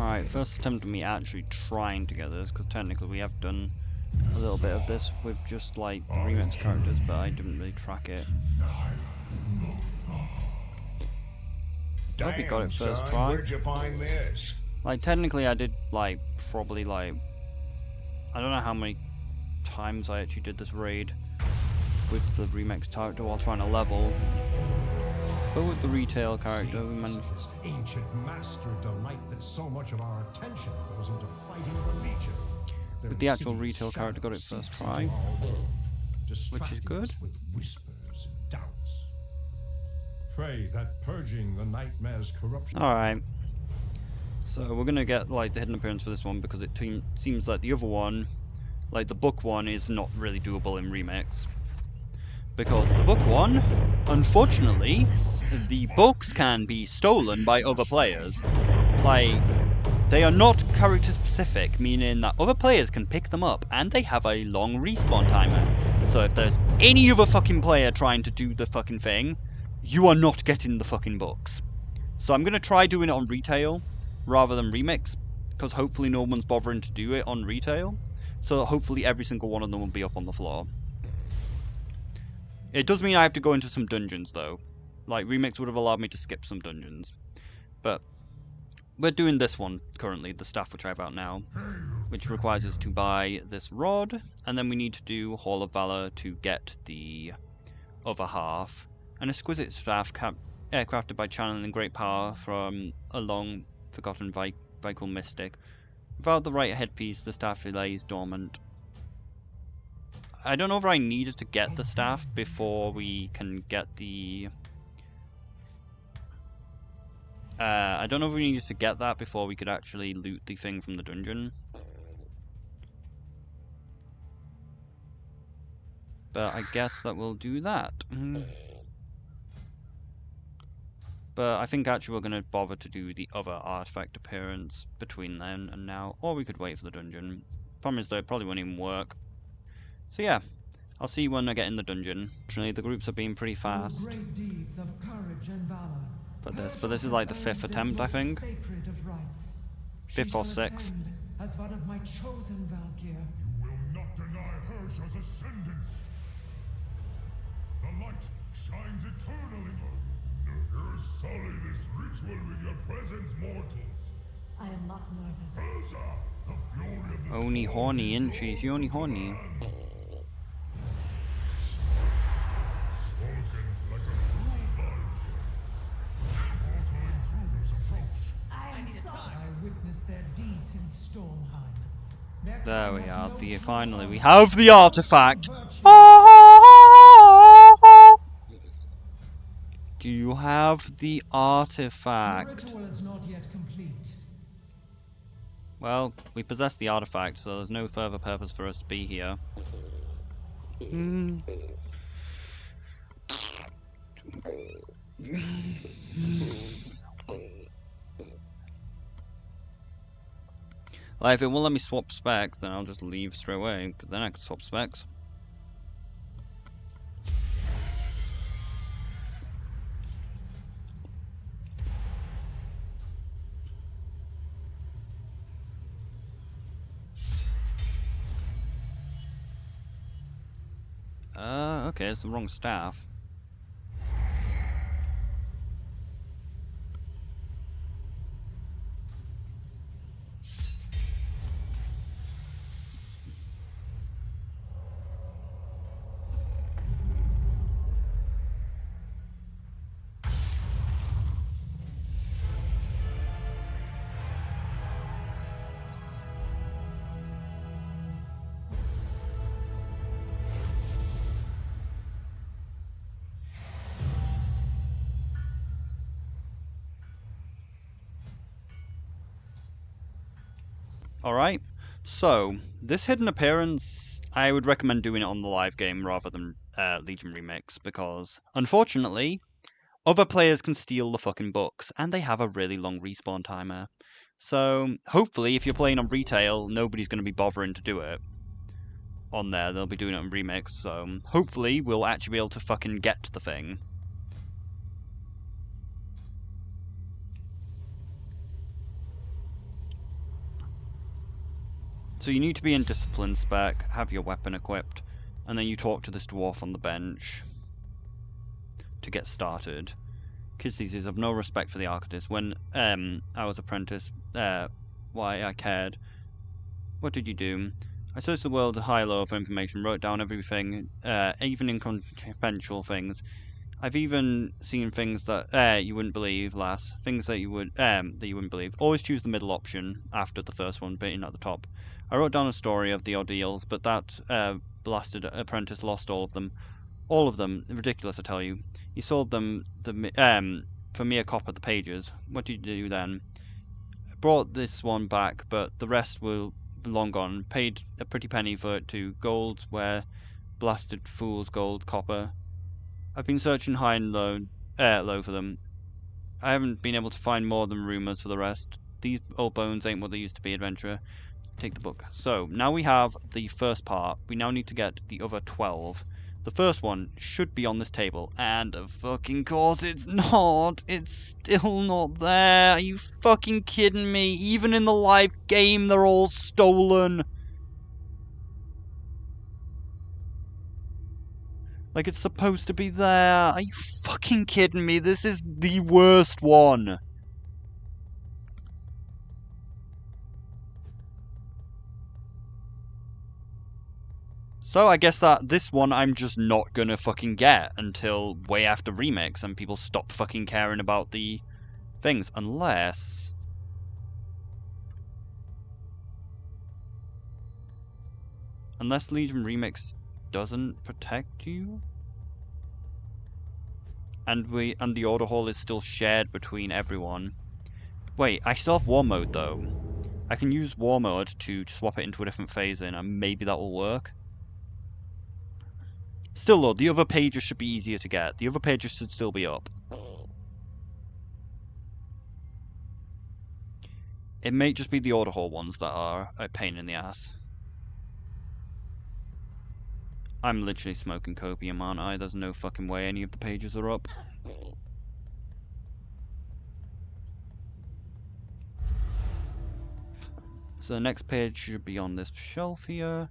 Alright, first attempt of me actually trying to get this, because technically we have done a little bit of this with just like the remix characters, but I didn't really track it. I hope we got it first try. Where'd you find this? Like, technically I did, like, probably, like, I don't know how many times I actually did this raid with the remix character while trying to level. But with the retail character, we managed. Ancient master delight that so much of our attention goes into fighting the Legion. With the actual retail character, got it first try, which is good. With whispers and doubts. Pray that purging the nightmare's corruption. Alright. So we're gonna get like the hidden appearance for this one because it seems like the other one, like the book one, is not really doable in remix. Because the book one, unfortunately, the books can be stolen by other players. Like, they are not character specific, meaning that other players can pick them up, and they have a long respawn timer. So if there's any other fucking player trying to do the fucking thing, you are not getting the fucking books. So I'm gonna try doing it on retail, rather than remix, because hopefully no one's bothering to do it on retail. So hopefully every single one of them will be up on the floor. It does mean I have to go into some dungeons though. Like, remix would have allowed me to skip some dungeons. But we're doing this one currently, the staff which I have out now, which requires us to buy this rod, and then we need to do Hall of Valor to get the other half. An exquisite staff crafted by channeling great power from a long forgotten Vical mystic. Without the right headpiece, the staff lays dormant. I don't know if I needed to get the staff before we can get the... I don't know if we needed to get that before we could actually loot the thing from the dungeon. But I guess that will do that. But I think actually we're going to bother to do the other artifact appearance between then and now. Or we could wait for the dungeon. Problem is though, it probably won't even work. So yeah, I'll see you when I get in the dungeon. Fortunately, the groups are being pretty fast. But this is like the 5th attempt, I think. 5th or 6th. As one of my chosen Valkyr. You will not deny Hersha's ascendance. The light shines eternally. Sully this ritual with your presence, mortals. I am not nervous. Hersha, the fury of the Only horny, isn't she? She's only horny. spoken like a true Valkyr. Mortal intruders approach. I am sorry. I witnessed their deeds in Stormheim. There we are. Finally, we have the artifact. Do you have the artifact? The ritual is not yet complete. Well, we possess the artifact, so there's no further purpose for us to be here. Like, if it won't let me swap specs, then I'll just leave straight away, because then I can swap specs. Okay, it's the wrong staff. Alright, so this hidden appearance, I would recommend doing it on the live game rather than Legion Remix, because unfortunately, other players can steal the fucking books, and they have a really long respawn timer. So hopefully, if you're playing on retail, nobody's going to be bothering to do it on there. They'll be doing it on Remix, so hopefully we'll actually be able to fucking get the thing. So you need to be in discipline spec, have your weapon equipped, and then you talk to this dwarf on the bench to get started. Kids these days have no respect for the architect. When I was apprentice, why I cared. What did you do? I searched the world high low for information, wrote down everything, even inconsequential things. I've even seen things that you wouldn't believe, lass. Things that you wouldn't believe. Always choose the middle option after the first one being at the top. I wrote down a story of the ordeals, but that blasted apprentice lost all of them. All of them. Ridiculous, I tell you. He sold them for mere copper the pages. What did you do then? Brought this one back, but the rest were long gone. Paid a pretty penny for it too. Gold, where blasted fool's gold, copper. I've been searching high and low for them. I haven't been able to find more than rumours for the rest. These old bones ain't what they used to be, adventurer. Take the book. So, now we have the first part. We now need to get the other 12. The first one should be on this table, and of fucking course it's not. It's still not there. Are you fucking kidding me? Even in the live game, they're all stolen. Like it's supposed to be there. Are you fucking kidding me? This is the worst one. So I guess that this one I'm just not gonna fucking get until way after remix and people stop fucking caring about the things. Unless... Legion Remix doesn't protect you? And the order hall is still shared between everyone. Wait, I still have war mode though. I can use war mode to swap it into a different phase-in and maybe that will work. Still though, the other pages should be easier to get. The other pages should still be up. It may just be the order hall ones that are a pain in the ass. I'm literally smoking copium, aren't I? There's no fucking way any of the pages are up. So the next page should be on this shelf here.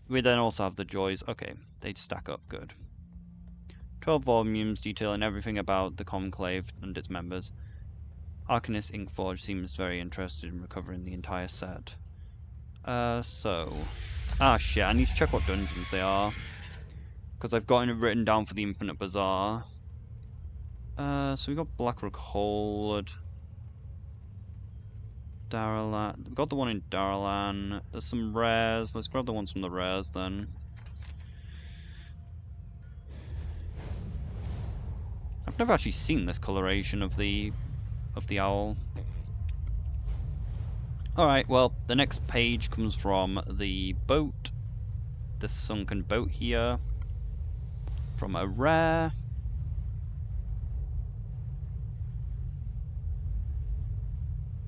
We then also have the joys. Okay, they stack up good. 12 volumes detailing everything about the Conclave and its members. Arcanist Inkforge seems very interested in recovering the entire set. Ah shit, I need to check what dungeons they are. Because I've gotten it written down for the Infinite Bazaar. So we got Blackrock Hold. Daralan. We've got the one in Daralan. There's some rares. Let's grab the ones from the rares then. I've never actually seen this coloration of the owl. Alright, well, the next page comes from the boat. The sunken boat here. From a rare.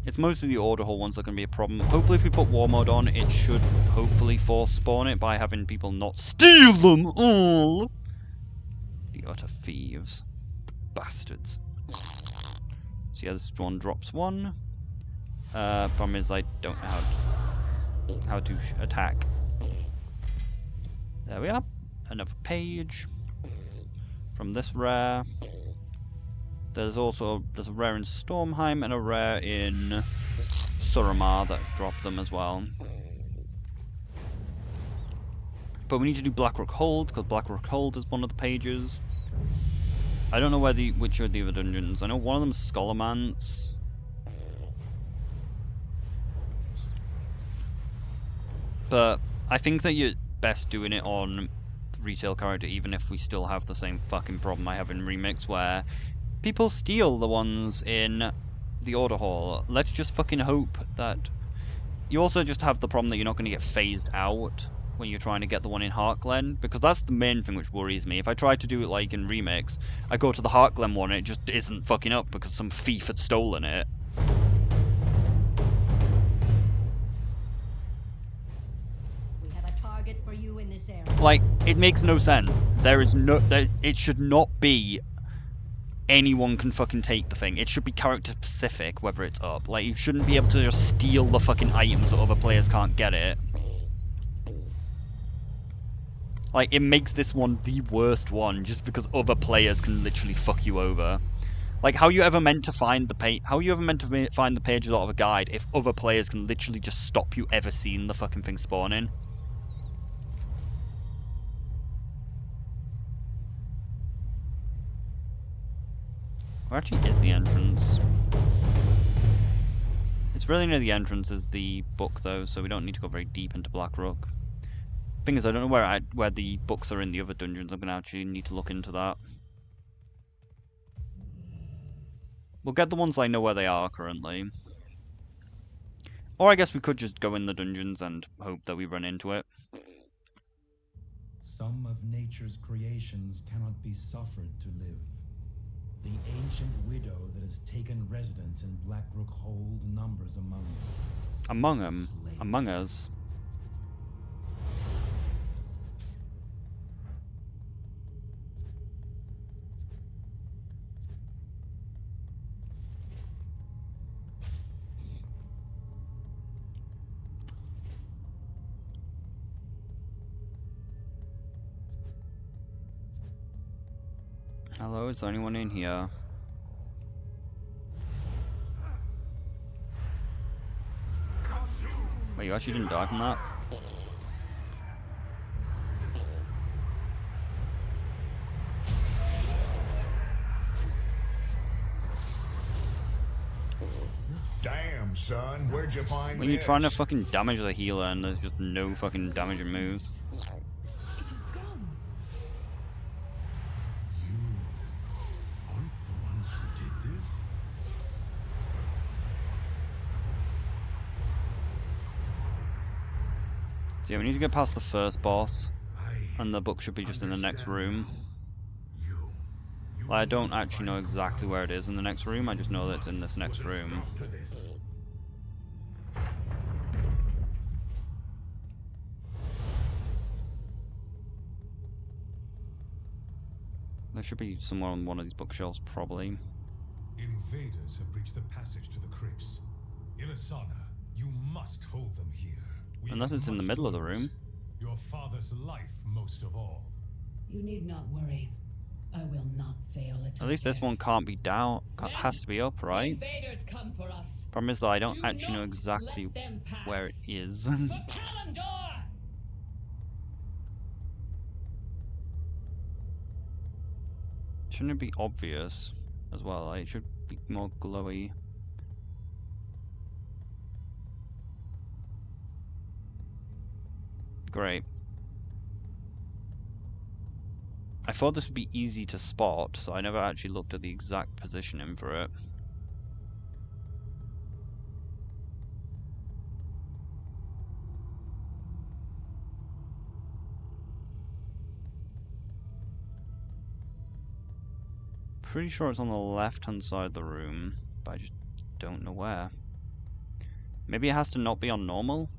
It's mostly the order hall ones that are going to be a problem. Hopefully if we put war mode on, it should hopefully force spawn it by having people not steal them all! The utter thieves. Bastards. So yeah, this one drops one. Problem is I don't know how to attack. There we are. Another page. From this rare. There's a rare in Stormheim and a rare in Suramar that dropped them as well. But we need to do Blackrock Hold, because Blackrock Hold is one of the pages. I don't know which are the other dungeons. I know one of them is Scholarmance. But I think that you're best doing it on retail character, even if we still have the same fucking problem I have in Remix, where people steal the ones in the order hall. Let's just fucking hope that... You also just have the problem that you're not going to get phased out when you're trying to get the one in Heartglen, because that's the main thing which worries me. If I try to do it like in Remix, I go to the Heartglen one and it just isn't fucking up because some thief had stolen it. We have a target for you in this area. Like, it makes no sense. It should not be anyone can fucking take the thing. It should be character specific whether it's up. Like, you shouldn't be able to just steal the fucking items so other players can't get it. Like, it makes this one the worst one just because other players can literally fuck you over. Like, how are you ever meant to find the page? How are you ever meant to find the pages out of a guide if other players can literally just stop you ever seeing the fucking thing spawning? Where actually is the entrance? It's really near the entrance is the book though, so we don't need to go very deep into Blackrock. Thing is, I don't know where the books are in the other dungeons. I'm gonna actually need to look into that. We'll get the ones I know where they are currently. Or I guess we could just go in the dungeons and hope that we run into it. Some of nature's creations cannot be suffered to live. The ancient widow that has taken residence in Blackrock Hold numbers among them. Among them? Among us? Hello, is there anyone in here? Wait, you actually didn't die from that? Damn, son, where'd you find When you're this? trying to fucking damage the healer and there's just no fucking damaging moves. It is gone. You aren't the ones who did this? So yeah, we need to get past the first boss, I and the book should be just in the next understand room. now. You Like, I don't actually know exactly where it is in the next room, I just know that it's in this next room. to this. There should be somewhere on one of these bookshelves, probably. Invaders have breached the passage to the crypts. Ilisana, you must hold them here. We Unless have it's in the much middle to of the lose. room. Your father's life most of all. You need not worry. I will not fail At least this one can't be down, has to be up, right? Invaders come for us. Problem is that I don't Do actually know not exactly let them pass. where it is. For Kalimdor! Shouldn't it be obvious as well? Like, it should be more glowy. Great. I thought this would be easy to spot, so I never actually looked at the exact positioning for it. Pretty sure it's on the left-hand side of the room, but I just don't know where. Maybe it has to not be on normal?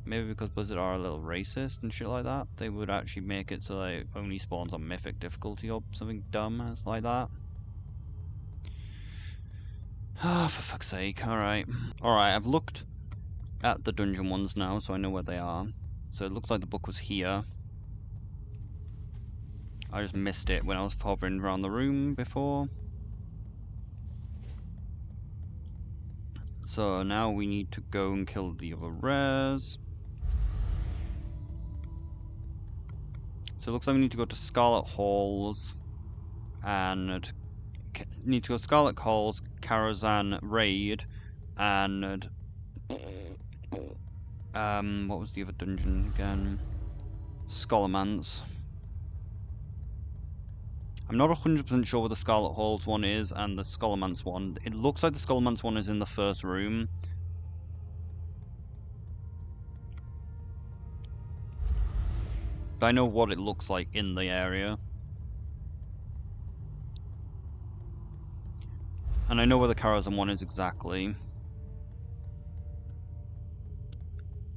Maybe because Blizzard are a little racist and shit like that, they would actually make it so that it only spawns on mythic difficulty or something dumb as like that. Ah, for fuck's sake, alright. Alright, I've looked at the dungeon ones now, so I know where they are. So it looks like the book was here. I just missed it when I was hovering around the room before. So now we need to go and kill the other rares. So it looks like we need to go to Scarlet Halls and need to go Scarlet Halls, Karazhan Raid, and what was the other dungeon again? Scholarmance. I'm not 100% sure where the Scarlet Halls one is and the Scholarmance one. It looks like the Scholarmance one is in the first room. But I know what it looks like in the area. And I know where the Karazhan one is exactly.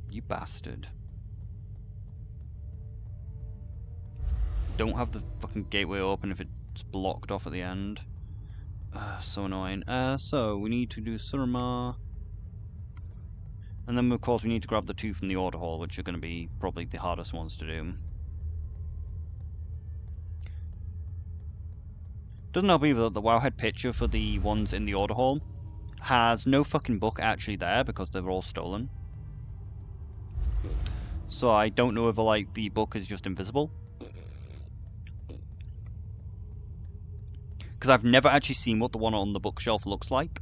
You bastard. don't have the fucking gateway open if it's blocked off at the end. So annoying. So we need to do Surma. And then of course we need to grab the two from the order hall, which are going to be probably the hardest ones to do. Doesn't help either that the Wowhead picture for the ones in the order hall has no fucking book actually there because they were all stolen. So I don't know whether like the book is just invisible. Because I've never actually seen what the one on the bookshelf looks like.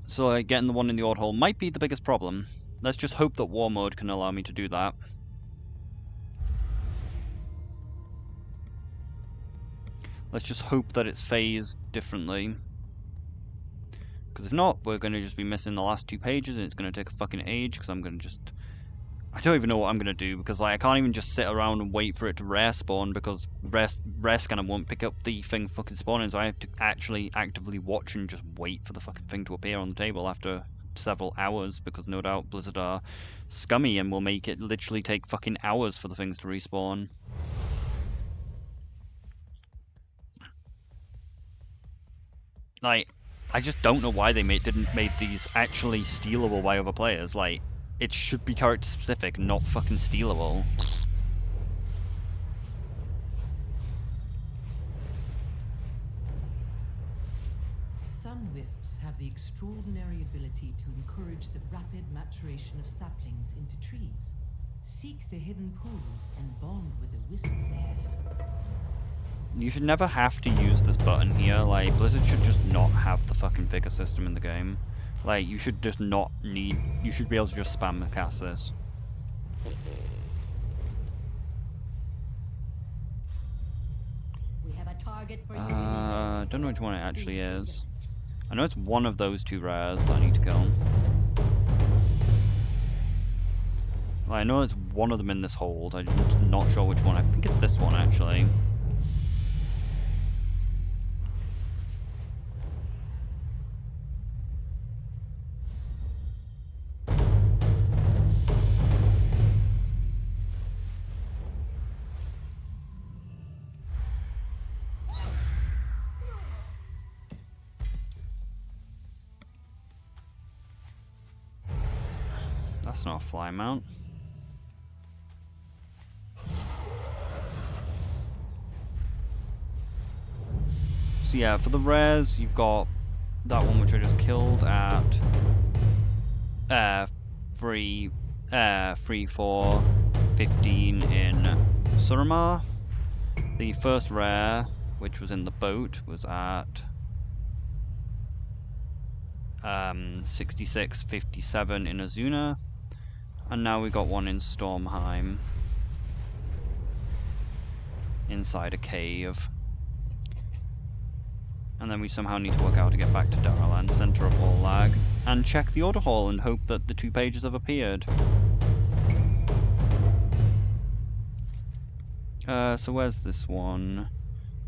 So getting the one in the order hall might be the biggest problem. Let's just hope that war mode can allow me to do that. Let's just hope that it's phased differently. Because if not, we're going to just be missing the last 2 pages and it's going to take a fucking age because I'm going to just... I don't even know what I'm going to do because like I can't even just sit around and wait for it to rare spawn because rare scanner won't pick up the thing fucking spawning, so I have to actually actively watch and just wait for the fucking thing to appear on the table after several hours because no doubt Blizzard are scummy and will make it literally take fucking hours for the things to respawn. Like, I just don't know why they didn't make these actually stealable by other players. Like, it should be character specific, not fucking stealable. Some wisps have the extraordinary ability to encourage the rapid maturation of saplings into trees. Seek the hidden pools and bond with a wisp there. You should never have to use this button here. Like, Blizzard should just not have the fucking vigor system in the game. Like, you should just not need... You should be able to just spam cast this. We have a target for you in this area. Don't know which one it actually is. I know it's one of those 2 rares that I need to kill. Like, I know it's one of them in this hold. I'm just not sure which one. I think it's this one, actually. That's not a fly mount. So yeah, for the rares, you've got that one which I just killed at 3, 4, 15 in Surma. The first rare, which was in the boat, was at 66, 57 in Azuna. And now we got one in Stormheim. Inside a cave. And then we somehow need to work out how to get back to Daralan, center of all lag, and check the order hall and hope that the 2 pages have appeared. So where's this one?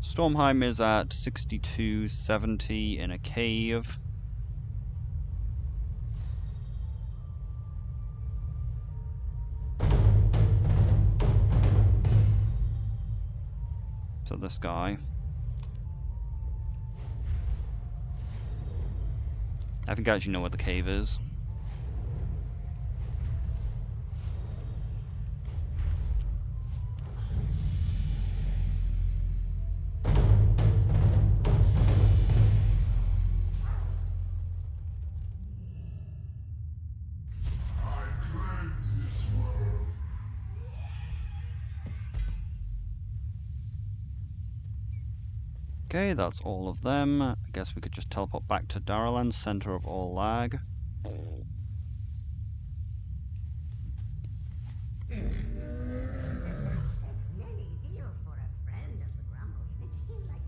Stormheim is at 62, 70 in a cave. So this guy. I think I actually know where the cave is. I cleanse this world. Okay, that's all of them. I guess we could just teleport back to Daralan, center of all lag. Many deals for a friend of the Grumbles. Like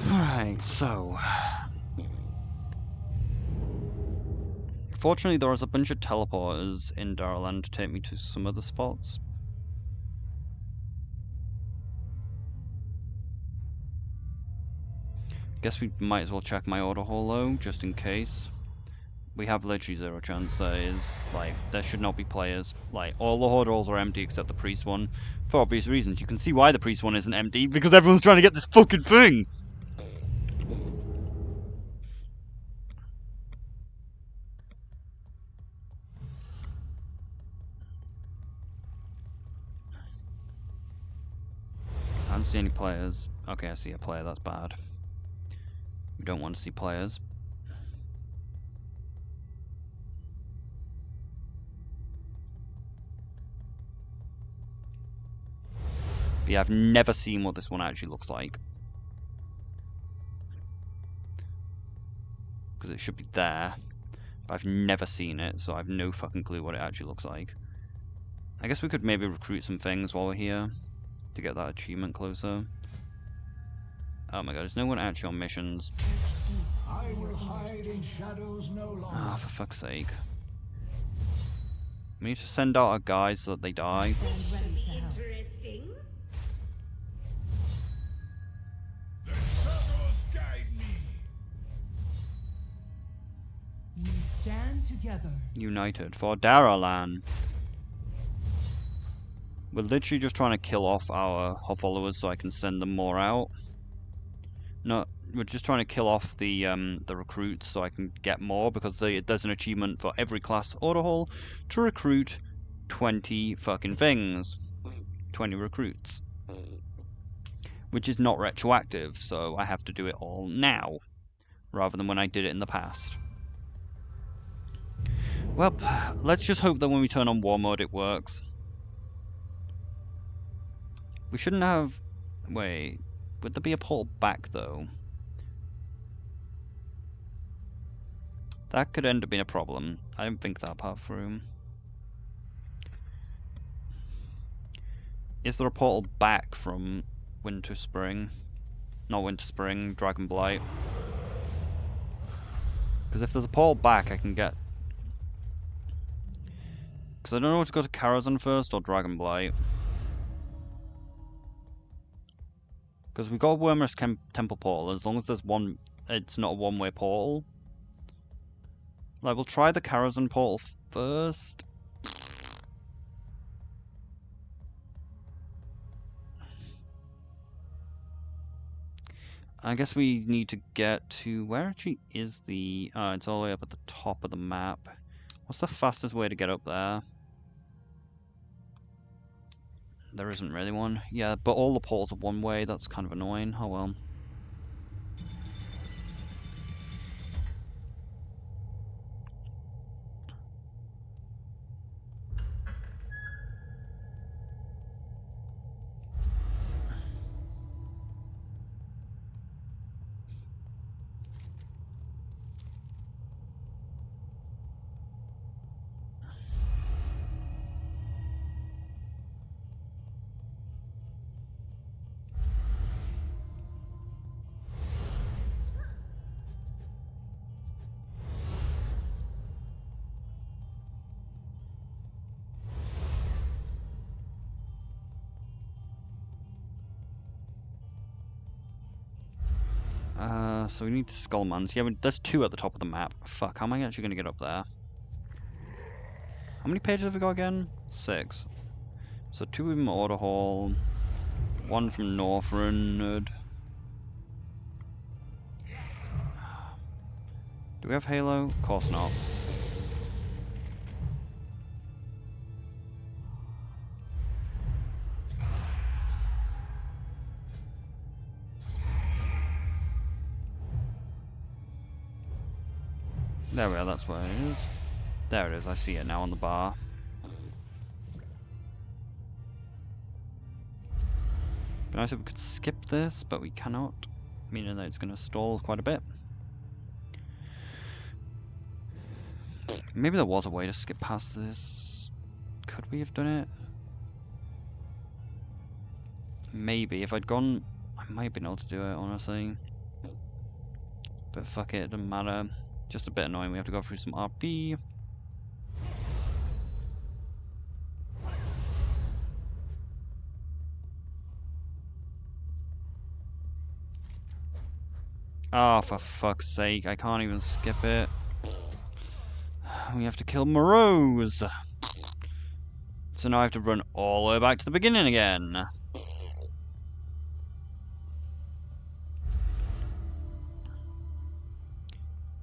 you. Alright, so... Fortunately, there was a bunch of teleporters in Daralan to take me to some other spots. Guess we might as well check my order hall though, just in case. We have literally zero chance there is, like, there should not be players. Like, all the horde halls are empty except the priest one. For obvious reasons. You can see why the priest one isn't empty, because everyone's trying to get this fucking thing! I don't see any players. Okay, I see a player, that's bad. We don't want to see players. But yeah, I've never seen what this one actually looks like. Because it should be there. But I've never seen it, so I have no fucking clue what it actually looks like. I guess we could maybe recruit some things while we're here. To get that achievement closer. Oh my god, is no one actually on missions? I will hide in shadows no longer. Ah, for fuck's sake. We need to send out our guys so that they die. Interesting. The shadows guide me. We stand together. United for Daralan. We're literally just trying to kill off our followers so I can send them more out. No, we're just trying to kill off the recruits so I can get more, because there's an achievement for every class order hall to recruit 20 fucking things. 20 recruits. Which is not retroactive, so I have to do it all now, rather than when I did it in the past. Well, let's just hope that when we turn on war mode it works. We shouldn't have... Wait, would there be a portal back though? That could end up being a problem. I don't think that path through. Is there a portal back from Winter Spring? Not Winter Spring, Dragon Blight. Because if there's a portal back I can get... Because I don't know if to go to Karazhan first or Dragon Blight. Because we got a Wormrest Temple portal, as long as there's one, it's not a one-way portal. Like, we'll try the Karazhan portal first. I guess we need to get to, where actually is the, it's all the way up at the top of the map. What's the fastest way to get up there? There isn't really one. Yeah, but all the portals are one way. That's kind of annoying. Oh well. So we need Skullmans. Yeah, there's 2 at the top of the map. Fuck, how am I actually going to get up there? How many pages have we got again? 6. So 2 of them are Order Hall. 1 from Northrend. Do we have Halo? Of course not. There we are, that's where it is. There it is, I see it now on the bar. Be nice if we could skip this, but we cannot. Meaning that it's going to stall quite a bit. Maybe there was a way to skip past this. Could we have done it? Maybe. If I'd gone... I might have been able to do it, honestly. But fuck it, it doesn't matter. Just a bit annoying, we have to go through some RP. Oh, for fuck's sake, I can't even skip it. We have to kill Morose. So now I have to run all the way back to the beginning again.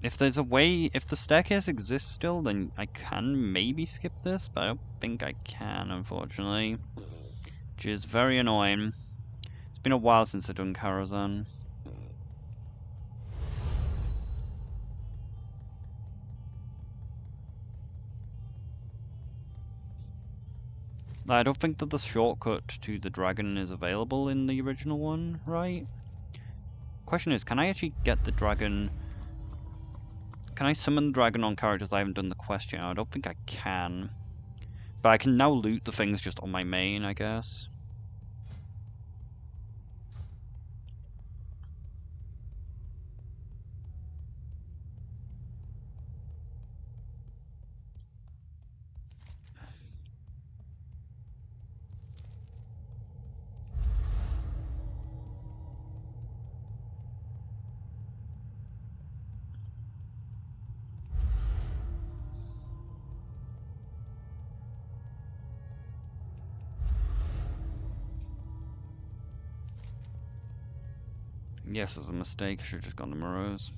If there's a way, if the staircase exists still, then I can maybe skip this, but I don't think I can, unfortunately. Which is very annoying. It's been a while since I've done Karazhan. I don't think that the shortcut to the dragon is available in the original one, right? Question is, can I actually get the dragon... Can I summon the dragon on characters I haven't done the quest yet? I don't think I can. But I can now loot the things just on my main, I guess. Yes, it was a mistake. I should have just gone to Morose.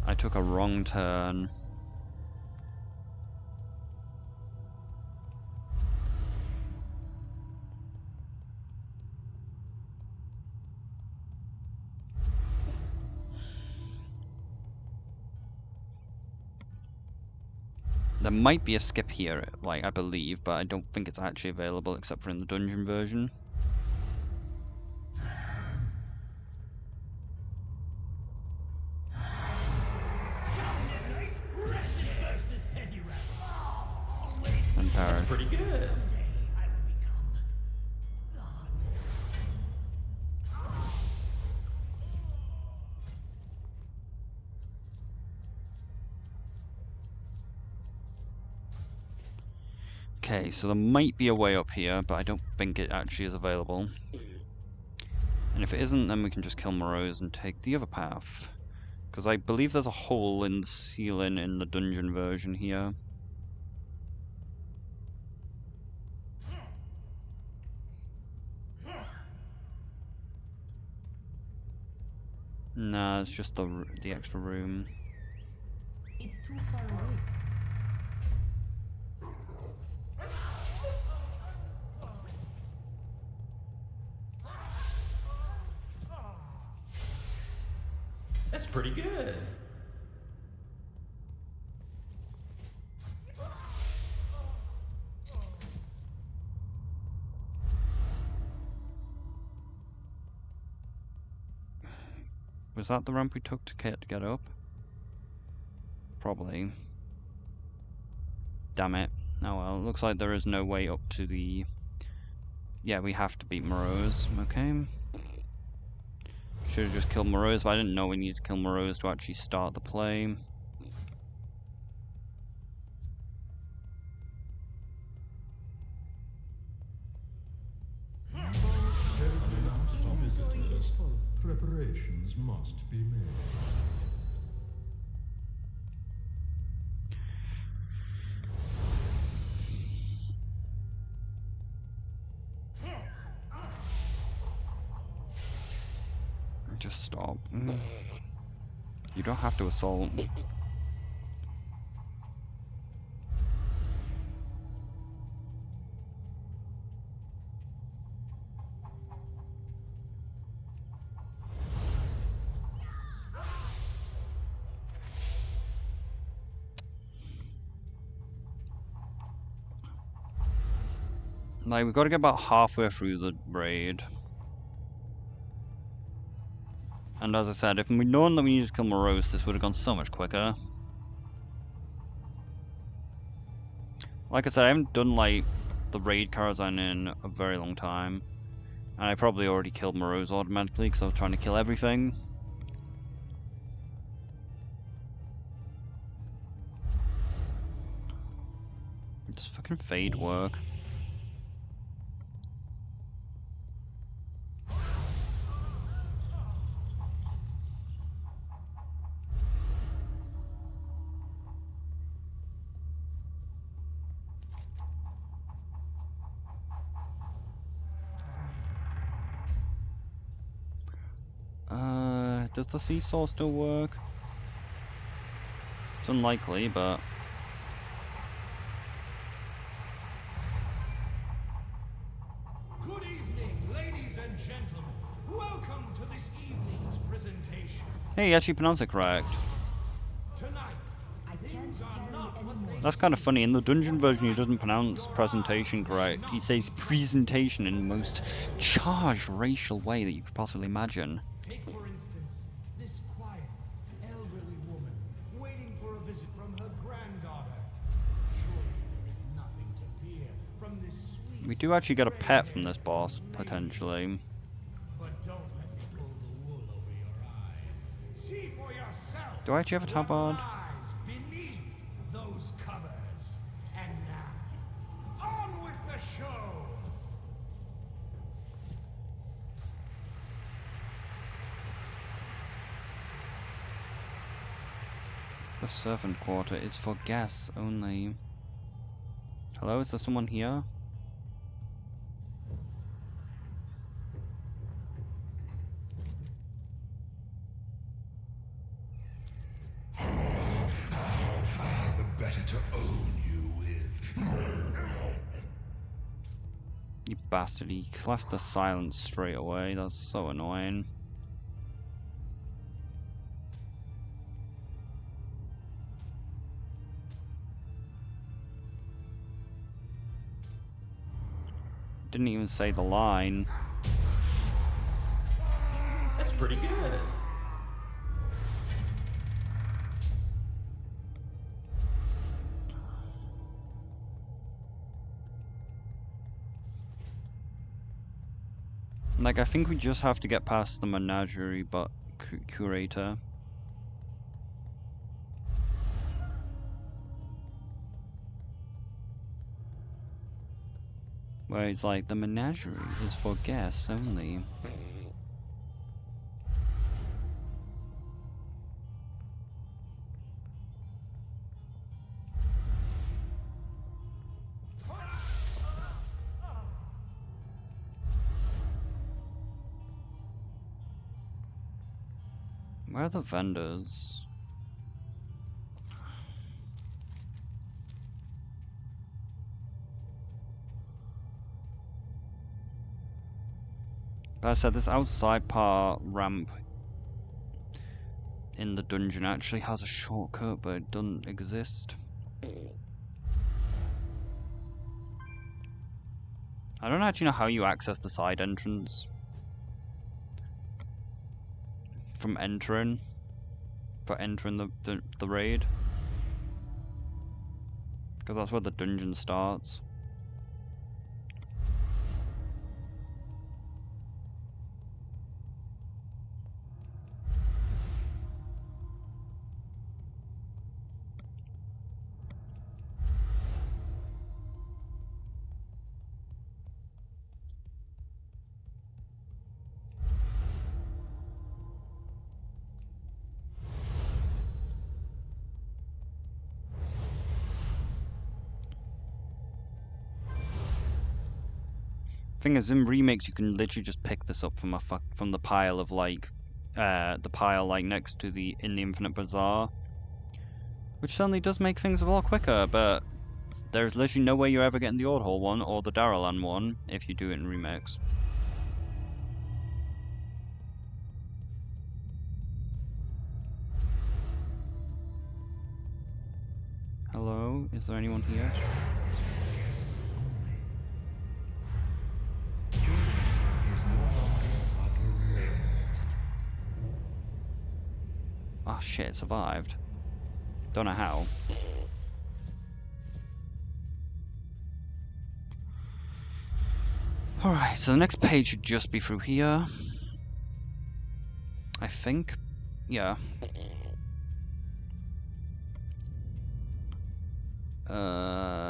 I took a wrong turn. There might be a skip here, like, I believe, but I don't think it's actually available except for in the dungeon version. And perish. Pretty good. Okay, so there might be a way up here, but I don't think it actually is available. And if it isn't, then we can just kill Morose and take the other path. Because I believe there's a hole in the ceiling in the dungeon version here. Nah, it's just the extra room. It's too far away. That's pretty good. Was that the ramp we took to get up? Probably. Damn it. Oh well, it looks like there is no way up to the... Yeah, we have to beat Morose, okay. Should have just killed Morose, but I didn't know we needed to kill Morose to actually start the play. Preparations must be made. Just stop. You don't have to assault. Like, we've got to get about halfway through the raid. And as I said, if we'd known that we needed to kill Morose, this would have gone so much quicker. Like I said, I haven't done, like, the raid Karazhan in a very long time. And I probably already killed Morose automatically, because I was trying to kill everything. can fade work? Does the seesaw still work? It's unlikely, but... Good evening, ladies and gentlemen. Welcome to this evening's presentation. Hey, you actually pronounced it correct. Tonight, things are not what they That's kind of funny. In the dungeon version, he doesn't pronounce presentation correct. He says presentation in the most charged racial way that you could possibly imagine. Take, for instance, this quiet, elderly woman waiting for a visit from her granddaughter. Surely there is nothing to fear from this sweet... We do actually get a pet from this boss, potentially. But don't let me pull the wool over your eyes. See for yourself. Do I actually have a tabard? What lies beneath those covers. And now, on with the show. The servant quarter is for guests only. Hello, is there someone here? The better to own you with. You bastard, he left the silence straight away. That's so annoying. Didn't even say the line. That's pretty good. Like, I think we just have to get past the menagerie, but curator. Where it's like, the menagerie is for guests only. Where are the vendors? But I said this outside part ramp in the dungeon actually has a shortcut, but it doesn't exist. I don't actually know how you access the side entrance from entering, for entering the raid, because that's where the dungeon starts. Thing is, in remakes, you can literally just pick this up from from the pile of the pile next to in the Infinite Bazaar, which certainly does make things a lot quicker. But there's literally no way you're ever getting the Old Hall one or the Daralan one if you do it in remakes. Hello, is there anyone here? Oh shit, it survived. Don't know how. Alright, so the next page should just be through here. I think. Yeah.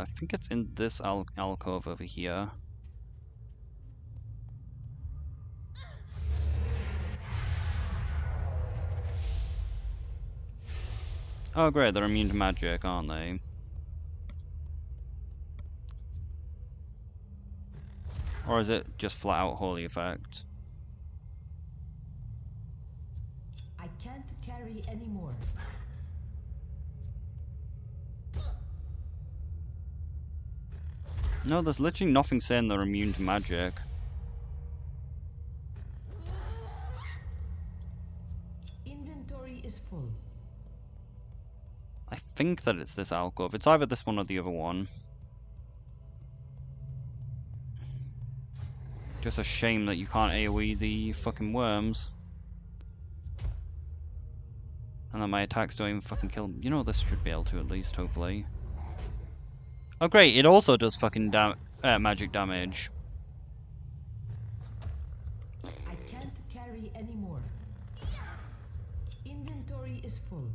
I think it's in this alcove over here. Oh great, they're immune to magic, aren't they? Or is it just flat out holy effect? I can't carry anymore. No, there's literally nothing saying they're immune to magic. Inventory is full. I think that it's this alcove. It's either this one or the other one. Just a shame that you can't AoE the fucking worms. And that my attacks don't even fucking kill them. You know, this should be able to at least, hopefully. Oh great, it also does fucking magic damage. I can't carry anymore. Inventory is full.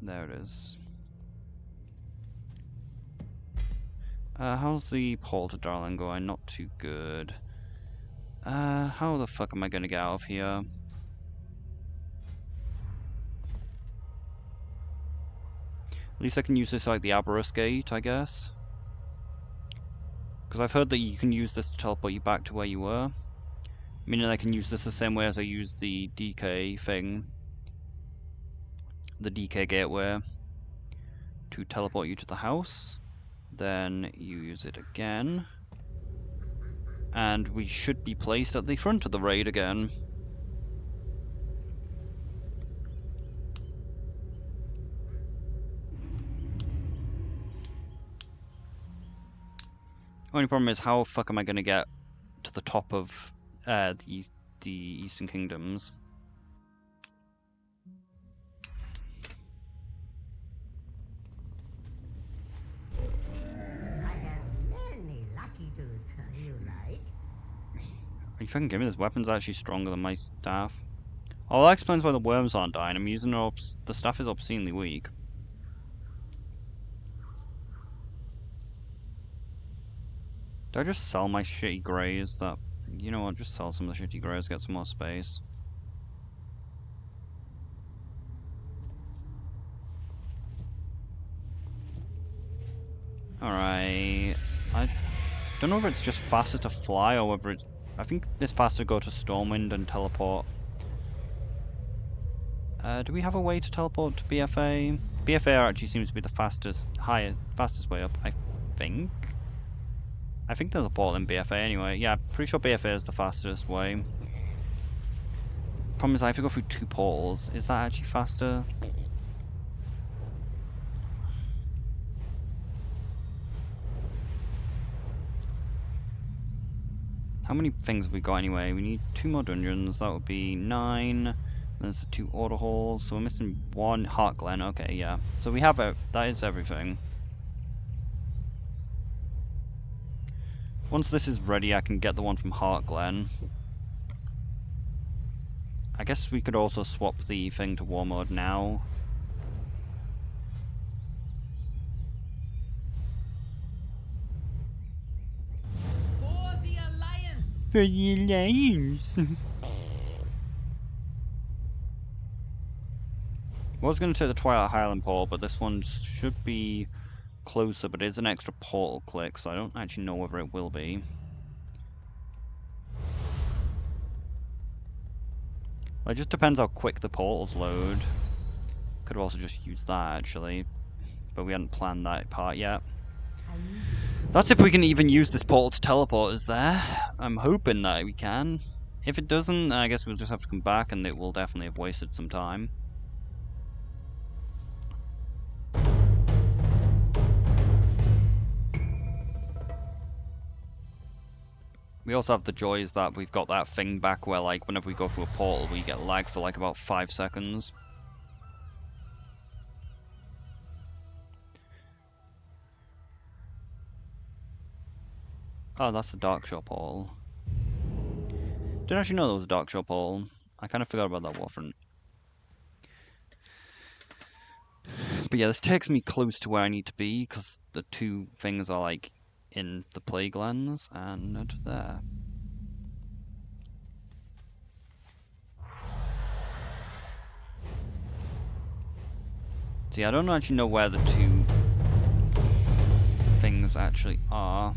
There it is. How's the portal to Darling going? Not too good. How the fuck am I gonna get out of here? At least I can use this like the Aberrus Gate, I guess. Because I've heard that you can use this to teleport you back to where you were. Meaning I can use this the same way as I use the DK thing. The DK gateway. To teleport you to the house. Then you use it again. And we should be placed at the front of the raid again. Only problem is how the fuck am I going to get to the top of the Eastern Kingdoms? I have many lucky tools you like. Are you fucking kidding me? This weapon's actually stronger than my staff. Oh, that explains why the worms aren't dying. I'm using the staff is obscenely weak. Do I just sell my shitty greys? That, you know what? Just sell some of the shitty greys, get some more space. Alright. I don't know if it's just faster to fly or whether it's... I think it's faster to go to Stormwind and teleport. Do we have a way to teleport to BFA? BFA actually seems to be the fastest way up, I think. I think there's a portal in BFA anyway. Yeah, pretty sure BFA is the fastest way. Problem is I have to go through 2 portals. Is that actually faster? How many things have we got anyway? We need 2 more dungeons. That would be 9. There's the 2 order halls. So we're missing 1 Heart Glen. Okay, yeah. So we have that is everything. Once this is ready, I can get the one from Heart Glen. I guess we could also swap the thing to War Mode now. For the Alliance! For the Alliance! I was going to take the Twilight Highland portal, but this one should be closer, but it is an extra portal click, so I don't actually know whether it will be. It just depends how quick the portals load. Could have also just used that, actually, but we hadn't planned that part yet. That's if we can even use this portal to teleport us there. I'm hoping that we can. If it doesn't, I guess we'll just have to come back, and it will definitely have wasted some time. We also have the joys that we've got that thing back where, like, whenever we go through a portal, we get lag for, like, about 5 seconds. Oh, that's the Darkshore portal. Didn't actually know there was a Darkshore portal. I kind of forgot about that warfront. But yeah, this takes me close to where I need to be, because the two things are, like, in the plague lens, and there. See, I don't actually know where the two things actually are.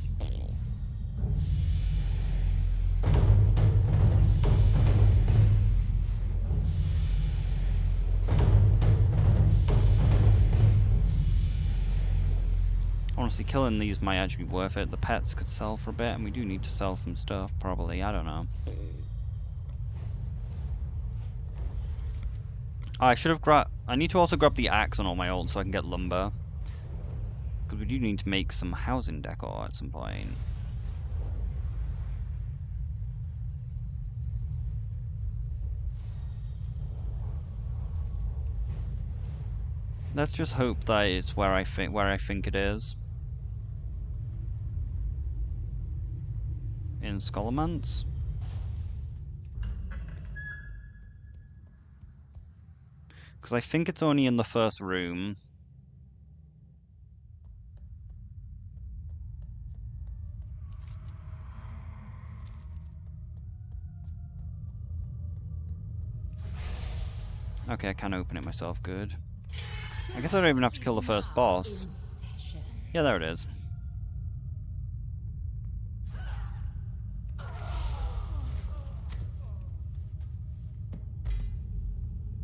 Honestly, killing these might actually be worth it. The pets could sell for a bit, and we do need to sell some stuff, probably. I don't know. I should have grabbed... I need to also grab the axe on all my ults so I can get lumber. Because we do need to make some housing decor at some point. Let's just hope that it's where I think it is. In Scholomance. Because I think it's only in the first room. Okay, I can open it myself, good. I guess I don't even have to kill the first boss. Yeah, there it is.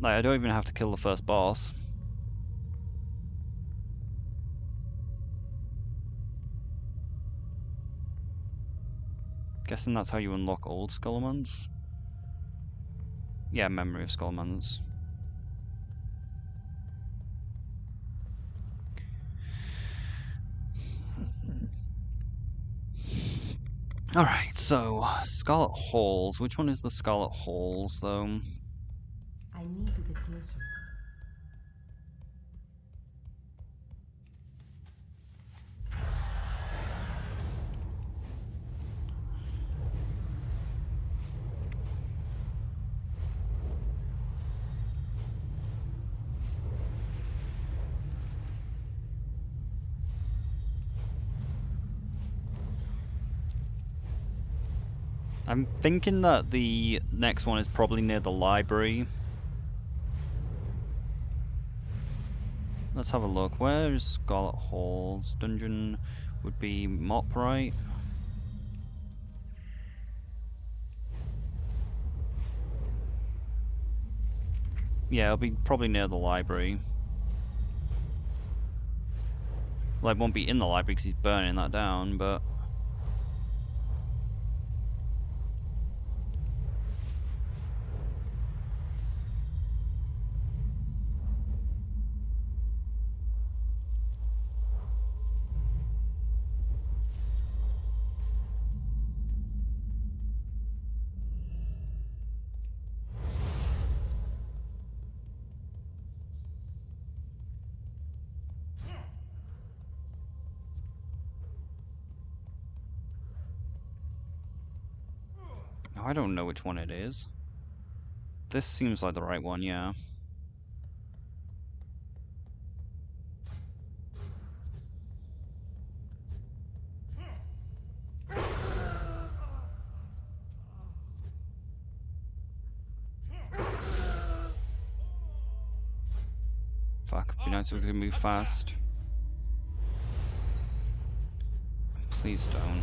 Like, I don't even have to kill the first boss. Guessing that's how you unlock old Scholomance. Yeah, Memory of Scholomance. Alright, so, Scarlet Halls. Which one is the Scarlet Halls, though? I need to get closer. I'm thinking that the next one is probably near the library. Let's have a look. Where is Scarlet Halls? Dungeon would be Mop, right? Yeah, it'll be probably near the library. Well, it won't be in the library because he's burning that down, but... I don't know which one it is. This seems like the right one, yeah. Fuck, it'd be nice if we could move fast. Please don't.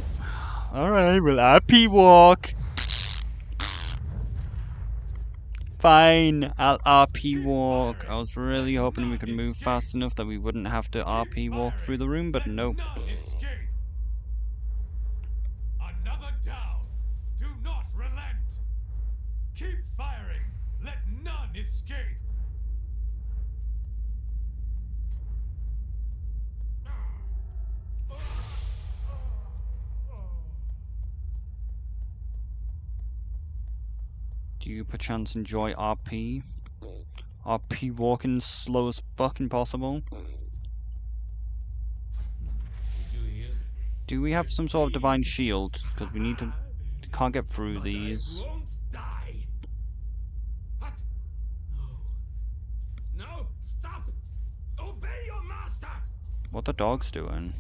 Alright, we'll RP walk. Fine, I'll RP walk. I was really hoping we could move fast enough that we wouldn't have to RP walk through the room, but nope. None escape. Another down. Do not relent. Keep firing. Let none escape. Do you perchance enjoy RP? RP walking as slow as fucking possible? Do we have some sort of divine shield? Because we need to... can't get through these. Won't die. What? No. No, stop. Obey What the dog's doing?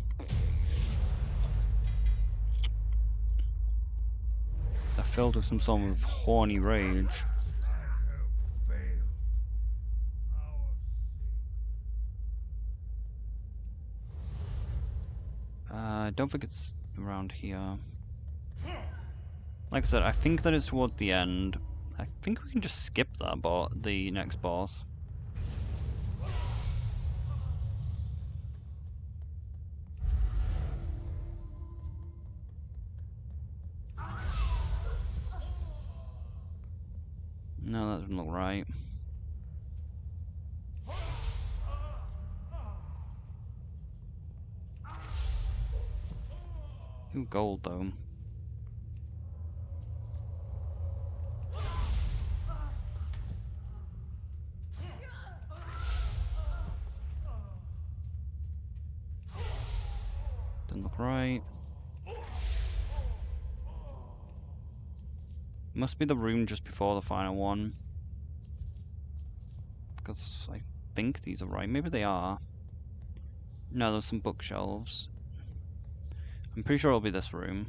They're filled with some sort of horny rage. I don't think it's around here. Like I said, I think that it's towards the end. I think we can just skip that the next boss. No, that doesn't look right. 2 gold though. Doesn't look right. Must be the room just before the final one. Because I think these are right. Maybe they are. No, there's some bookshelves. I'm pretty sure it'll be this room.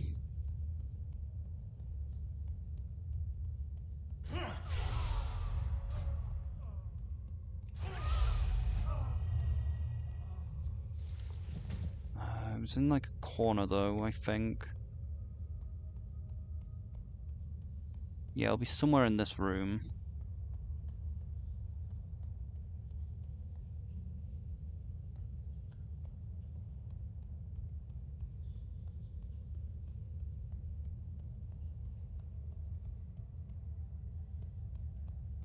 It was in like a corner though, I think. Yeah, it'll be somewhere in this room.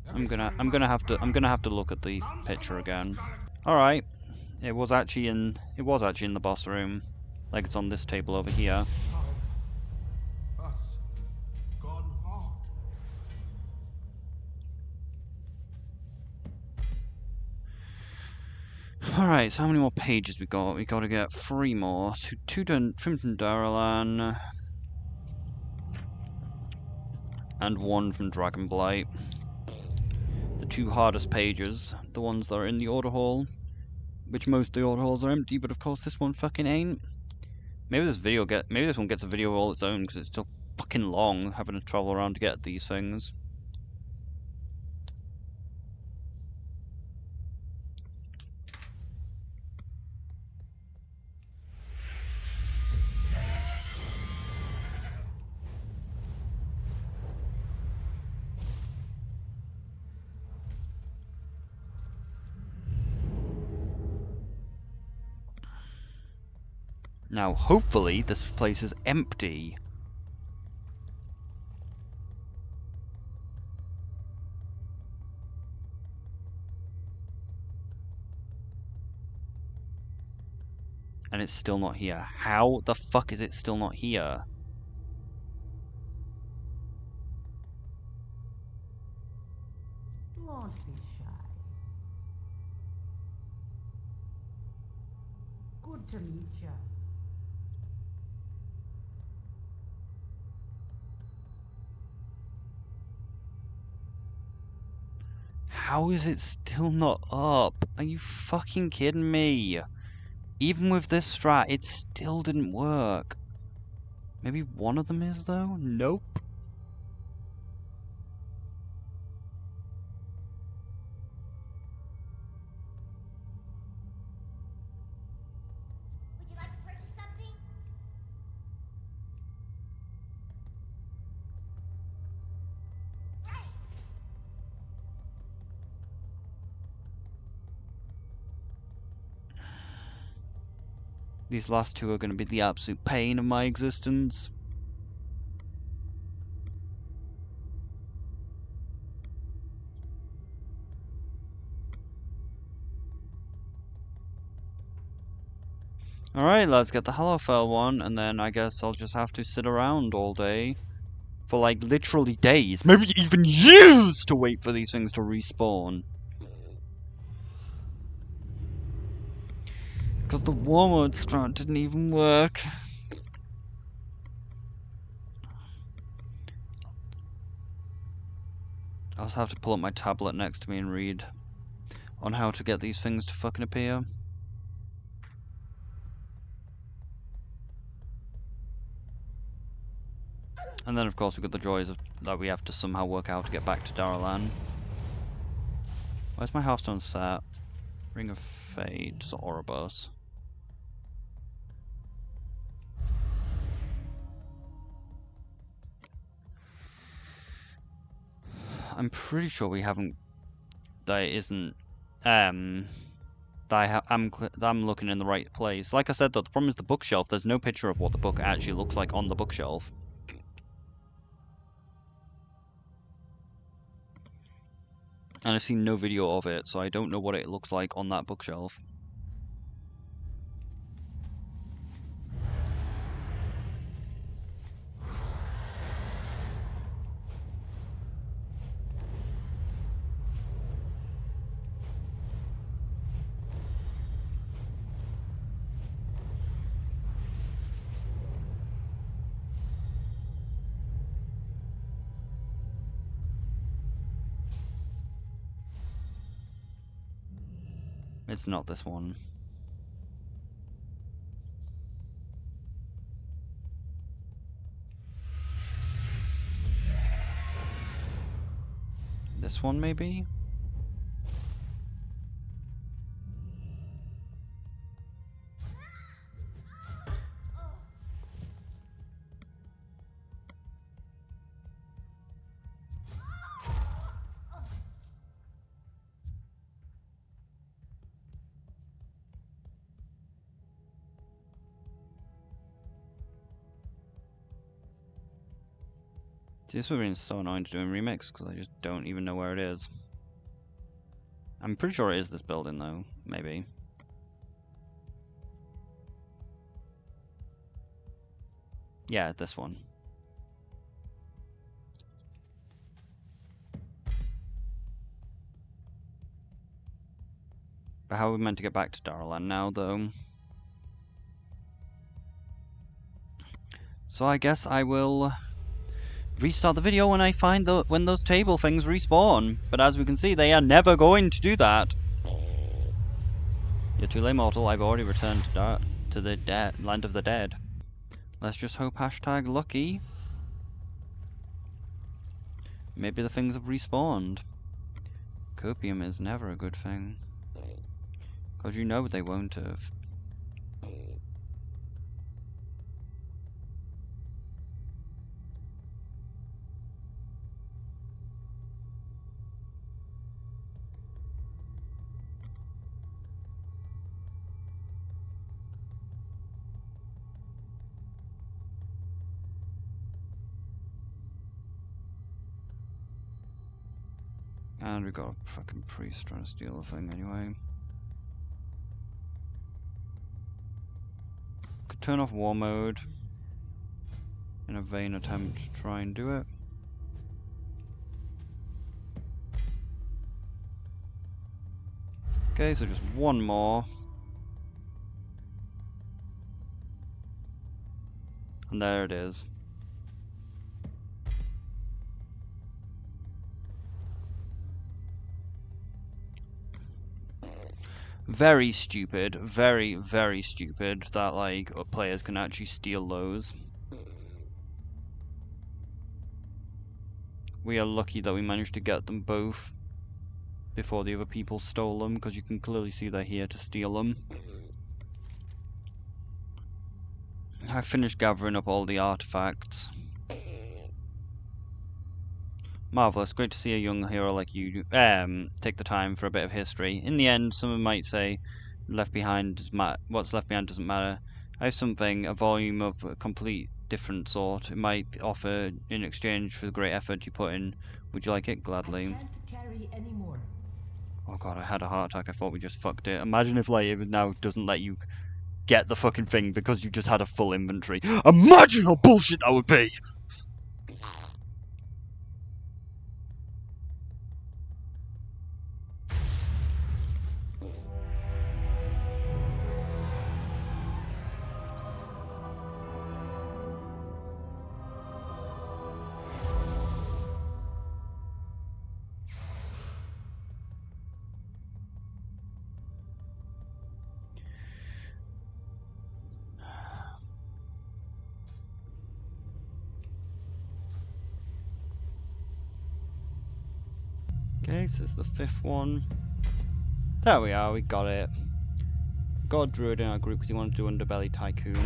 I'm gonna have to look at the picture again. Alright. It was actually in the boss room. Like it's on this table over here. Us. Gone hard. Alright, so how many more pages we got? We gotta get 3 more. Two from Daralan. And 1 from Dragonblight. The 2 hardest pages. The ones that are in the order hall. Which most of the order halls are empty, but of course this one fucking ain't. Maybe this one gets a video all its own, because it's still fucking long having to travel around to get these things. Now, hopefully, this place is empty. And it's still not here. How the fuck is it still not here? Don't be shy. Good to meet you. How is it still not up? Are you fucking kidding me? Even with this strat, it still didn't work. Maybe one of them is, though? Nope. Would you like to purchase something? Right. These last 2 are going to be the absolute pain of my existence. Alright, let's get the Hallowfell one, and then I guess I'll just have to sit around all day. For like literally days, maybe even years, to wait for these things to respawn. Because the Warlord strat didn't even work. I'll just have to pull up my tablet next to me and read on how to get these things to fucking appear. And then of course we've got the joys of that we have to somehow work out to get back to Daralan. Where's my hearthstone set? Ring of Fate, so Ouroboros. I'm pretty sure we haven't. That it isn't. That I'm looking in the right place. Like I said though, the problem is the bookshelf. There's no picture of what the book actually looks like on the bookshelf. And I've seen no video of it, so I don't know what it looks like on that bookshelf. It's not this one. This one, maybe? See, this would have been so annoying to do in Remix, because I just don't even know where it is. I'm pretty sure it is this building, though. Maybe. Yeah, this one. But how are we meant to get back to Daralan now, though? So I guess I will restart the video when I find when those table things respawn. But as we can see, they are never going to do that. You're too late, mortal. I've already returned to the land of the dead. Let's just hope hashtag lucky. Maybe the things have respawned. Copium is never a good thing. Because you know they won't have. And we got a fucking priest trying to steal the thing anyway. Could turn off war mode in a vain attempt to try and do it. Okay, so just one more. And there it is. Very stupid, very, very stupid that like players can actually steal those. We are lucky that we managed to get them both before the other people stole them, because you can clearly see they're here to steal them. I finished gathering up all the artifacts. Marvellous, great to see a young hero like you take the time for a bit of history. In the end, someone might say, what's left behind doesn't matter. I have something, a volume of a complete different sort. It might offer in exchange for the great effort you put in. Would you like it? Gladly. I can't carry any more. Oh god, I had a heart attack. I thought we just fucked it. Imagine if like it now doesn't let you get the fucking thing because you just had a full inventory. Imagine how bullshit that would be! Okay, so it's the 5th one. There we are, we got it. Got a druid in our group because he wanted to do Underbelly Tycoon.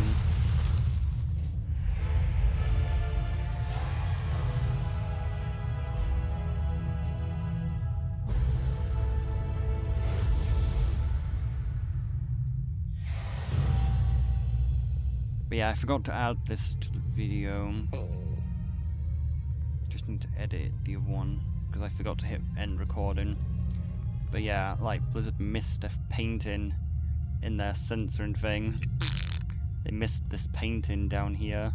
But yeah, I forgot to add this to the video. Just need to edit the other one because I forgot to hit end recording. But yeah, like Blizzard missed a painting in their censoring thing. They missed this painting down here.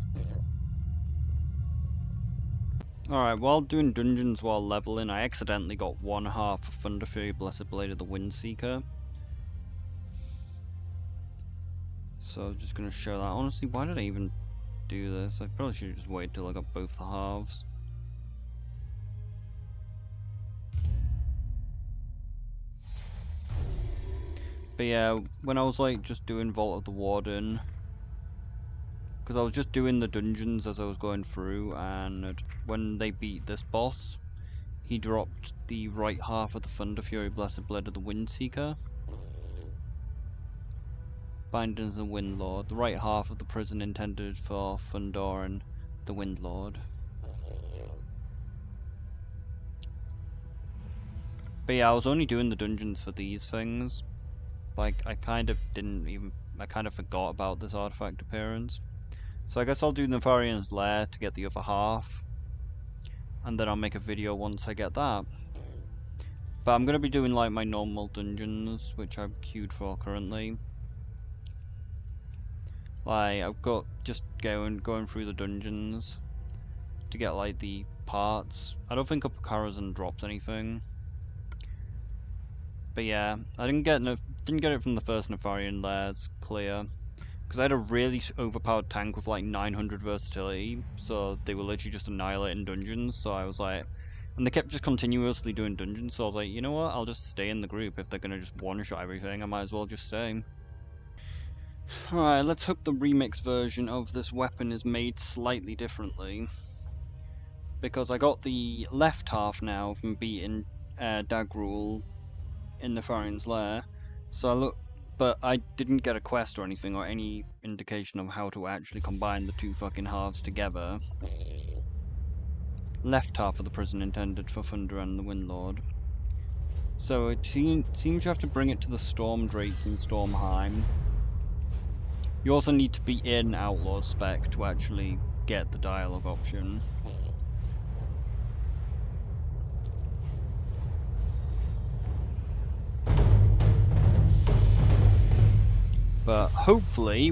Alright, while doing dungeons while leveling, I accidentally got 1/2 of Thunder Fury Blessed Blade of the Windseeker. So I'm just gonna show that. Honestly, why did I even do this? I probably should have just waited till I got both the halves. But yeah, when I was like just doing Vault of the Warden, because I was just doing the dungeons as I was going through, and when they beat this boss, he dropped the right half of the Thunder Fury Blessed Blade of the Windseeker. Bindings of the Windlord, the right half of the prison intended for Thundoran, the Windlord. But yeah, I was only doing the dungeons for these things. Like, I kind of forgot about this artifact appearance. So I guess I'll do Nefarian's Lair to get the other half. And then I'll make a video once I get that. But I'm going to be doing like my normal dungeons, which I'm queued for currently. Like, I've got just going through the dungeons to get like the parts. I don't think Upper Karazhan drops anything. But yeah, I didn't get it from the first Nefarian Lair, it's clear. Because I had a really overpowered tank with like 900 versatility, so they were literally just annihilating dungeons, so I was like... And they kept just continuously doing dungeons, so I was like, you know what, I'll just stay in the group. If they're gonna just one-shot everything, I might as well just stay. Alright, let's hope the remix version of this weapon is made slightly differently. Because I got the left half now from beating Dagrul in Nefarian's Lair, so but I didn't get a quest or anything or any indication of how to actually combine the two fucking halves together. Left half of the prison intended for Thunder and the Windlord. So it seems you have to bring it to the Storm Drakes in Stormheim. You also need to be in Outlaw spec to actually get the dialogue option. But hopefully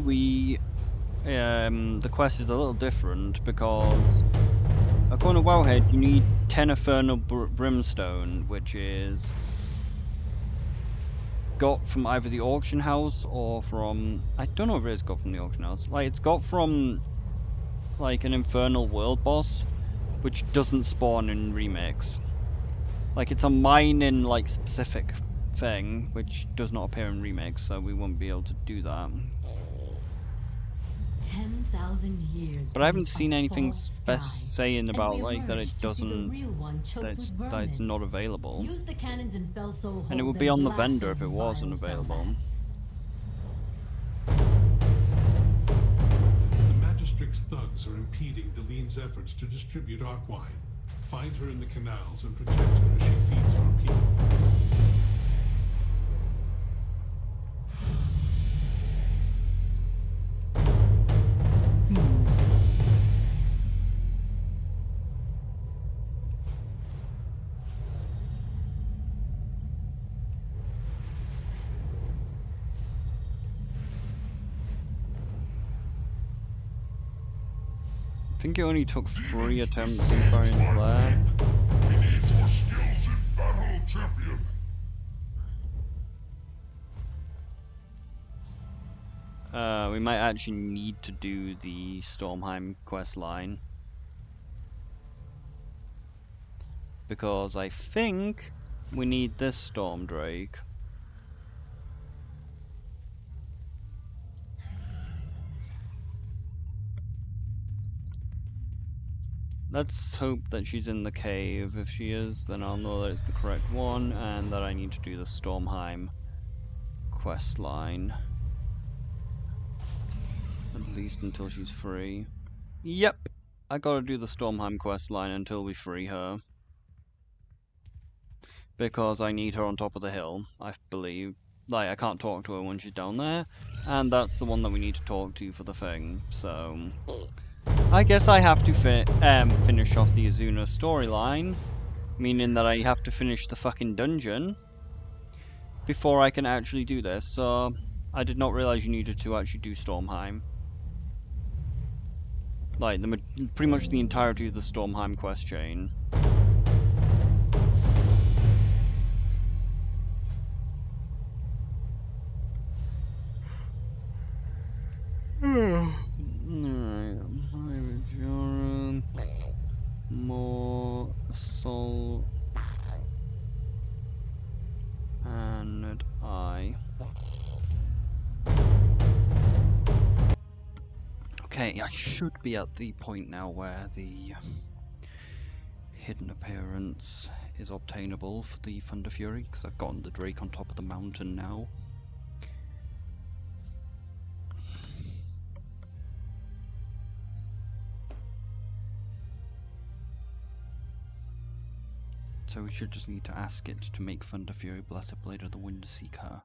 the quest is a little different, because according to Wowhead you need 10 Infernal Brimstone, which is got from either the auction house or from... I don't know if it is got from the auction house. Like, it's got from like an Infernal World boss, which doesn't spawn in Remix. Like, it's a mining like specific thing, which does not appear in Remix, so we won't be able to do that. 10,000 years. But I haven't seen anything saying about like that it doesn't, that it's not available. Use the cannons in Felsoul And it would be on the vendor if it wasn't available. The Magistrix thugs are impeding Delene's efforts to distribute Arkwine. Find her in the canals and protect her as she feeds our people. I think it only took 3 attempts in Nefarian's Lair. We need your skills in battle, champion. We might actually need to do the Stormheim quest line, because I think we need this Storm Drake. Let's hope that she's in the cave. If she is, then I'll know that it's the correct one, and that I need to do the Stormheim quest line. At least until she's free. Yep, I gotta do the Stormheim quest line until we free her. Because I need her on top of the hill, I believe. Like, I can't talk to her when she's down there, and that's the one that we need to talk to for the thing, so... I guess I have to finish off the Azuna storyline, meaning that I have to finish the fucking dungeon before I can actually do this, so I did not realize you needed to actually do Stormheim. Like, pretty much the entirety of the Stormheim quest chain. More soul and I. Okay, I should be at the point now where the hidden appearance is obtainable for the Thunder Fury, because I've gotten the Drake on top of the mountain now. So we should just need to ask it to make Thunder Fury Blessed Blade of the Wind seek her.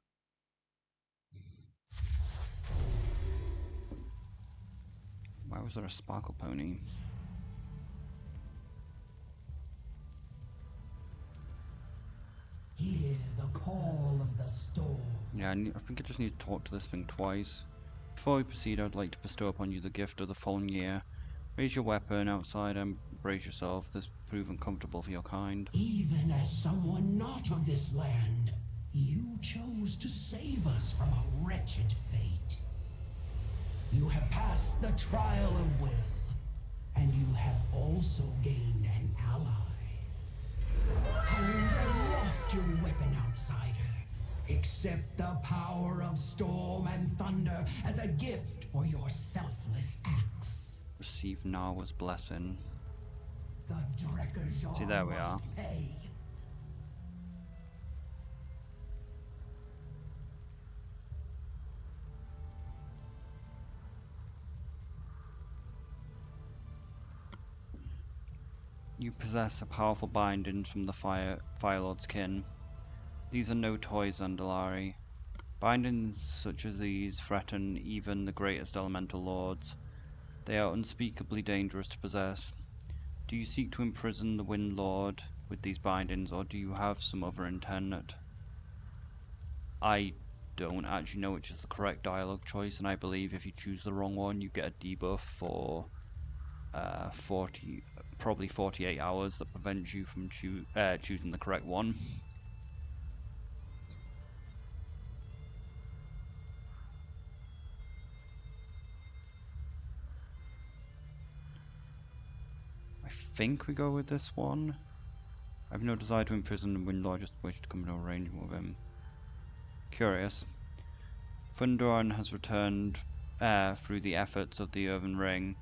Why was there a sparkle pony? Hear the call of the storm. Yeah, I think I just need to talk to this thing twice. Before we proceed, I would like to bestow upon you the gift of the fallen year. Raise your weapon outside and brace yourself. This prove uncomfortable for your kind. Even as someone not of this land, you chose to save us from a wretched fate. You have passed the trial of will, and you have also gained an ally. Hold aloft your weapon, outsider. Accept the power of storm and thunder as a gift for your selfless acts. Receive Narwa's blessing. The Drekazar See, there we are. must pay. You possess a powerful binding from the Firelord's kin. These are no toys, Andalari. Bindings such as these threaten even the greatest elemental lords. They are unspeakably dangerous to possess. Do you seek to imprison the Wind Lord with these bindings, or do you have some other intent? I don't actually know which is the correct dialogue choice, and I believe if you choose the wrong one, you get a debuff for probably 48 hours that prevents you from choosing the correct one. I think we go with this one. I have no desire to imprison the Windlord, just wish to come to an arrangement with him. Curious. Thundoran has returned through the efforts of the Earthen Ring.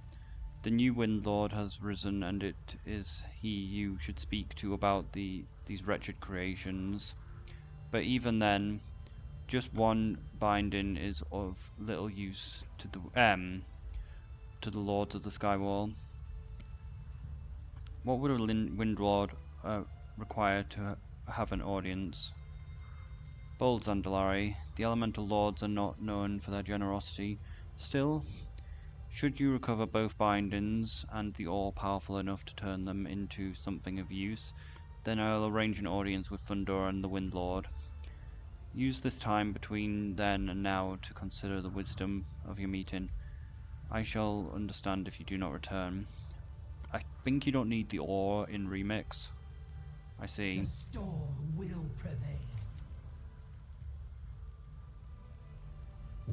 The new Windlord has risen, and it is he you should speak to about these wretched creations. But even then, just one binding is of little use to the Lords of the Skywall. What would a Windlord require to have an audience? Bold Zandalari, the Elemental Lords are not known for their generosity. Still, should you recover both bindings and the ore powerful enough to turn them into something of use, then I'll arrange an audience with Thundora and the Windlord. Use this time between then and now to consider the wisdom of your meeting. I shall understand if you do not return. I think you don't need the ore in Remix. I see. The storm will prevail.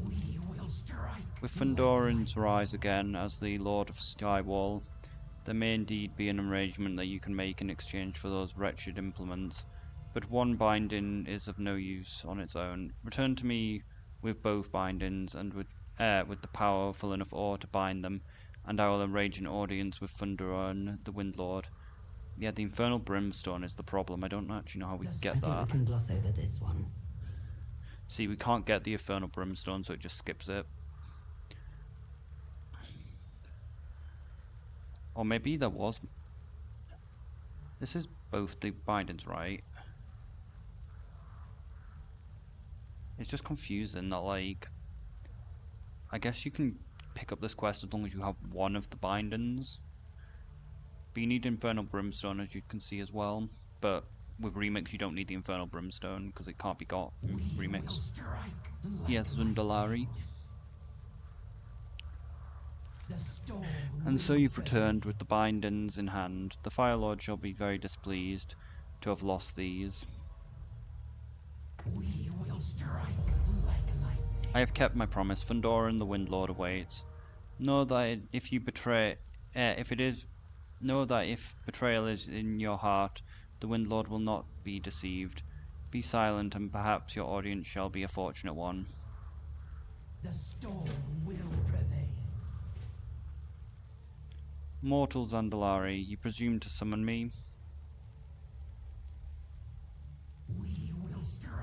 We will strike. With Thundoran's rise again as the Lord of Skywall, there may indeed be an arrangement that you can make in exchange for those wretched implements, but one binding is of no use on its own. Return to me with both bindings, and with the powerful enough ore to bind them, and I will arrange an audience with Thunderer and the Windlord. Yeah, the Infernal Brimstone is the problem. I don't actually know how we get I think we that. can gloss over this one. See, we can't get the Infernal Brimstone, so it just skips it. Or maybe there was... This is both the bindings, right? It's just confusing that, like... I guess you can pick up this quest as long as you have one of the bindings. But you need Infernal Brimstone, as you can see as well. But with Remix, you don't need the Infernal Brimstone, because it can't be got in Remix. Yes, Zundalari. And so you've returned with the bindings in hand. The Fire Lord shall be very displeased to have lost these. We will strike like lightning. I have kept my promise. Fundora and the Windlord awaits. Know that if you betray, know that if betrayal is in your heart, the Windlord will not be deceived. Be silent, and perhaps your audience shall be a fortunate one. The storm will prevail. Mortal Zandalari, you presume to summon me? We will strike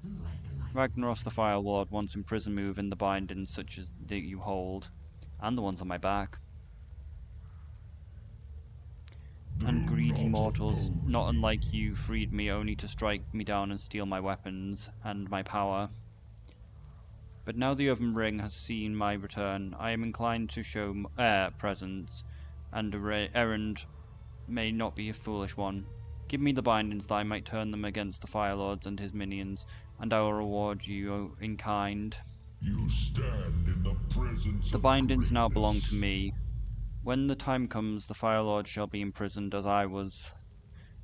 like lightning. Ragnaros the Fire Lord wants in prison move in the bindings such as that you hold, and the ones on my back. And greedy mortals, not unlike you, freed me only to strike me down and steal my weapons and my power. But now the Oven Ring has seen my return, I am inclined to show presence, and errand may not be a foolish one. Give me the bindings that I might turn them against the Fire Lords and his minions, and I will reward you in kind. You stand in the presence The of bindings now belong greatness. to me. When the time comes, the Fire Lord shall be imprisoned as I was.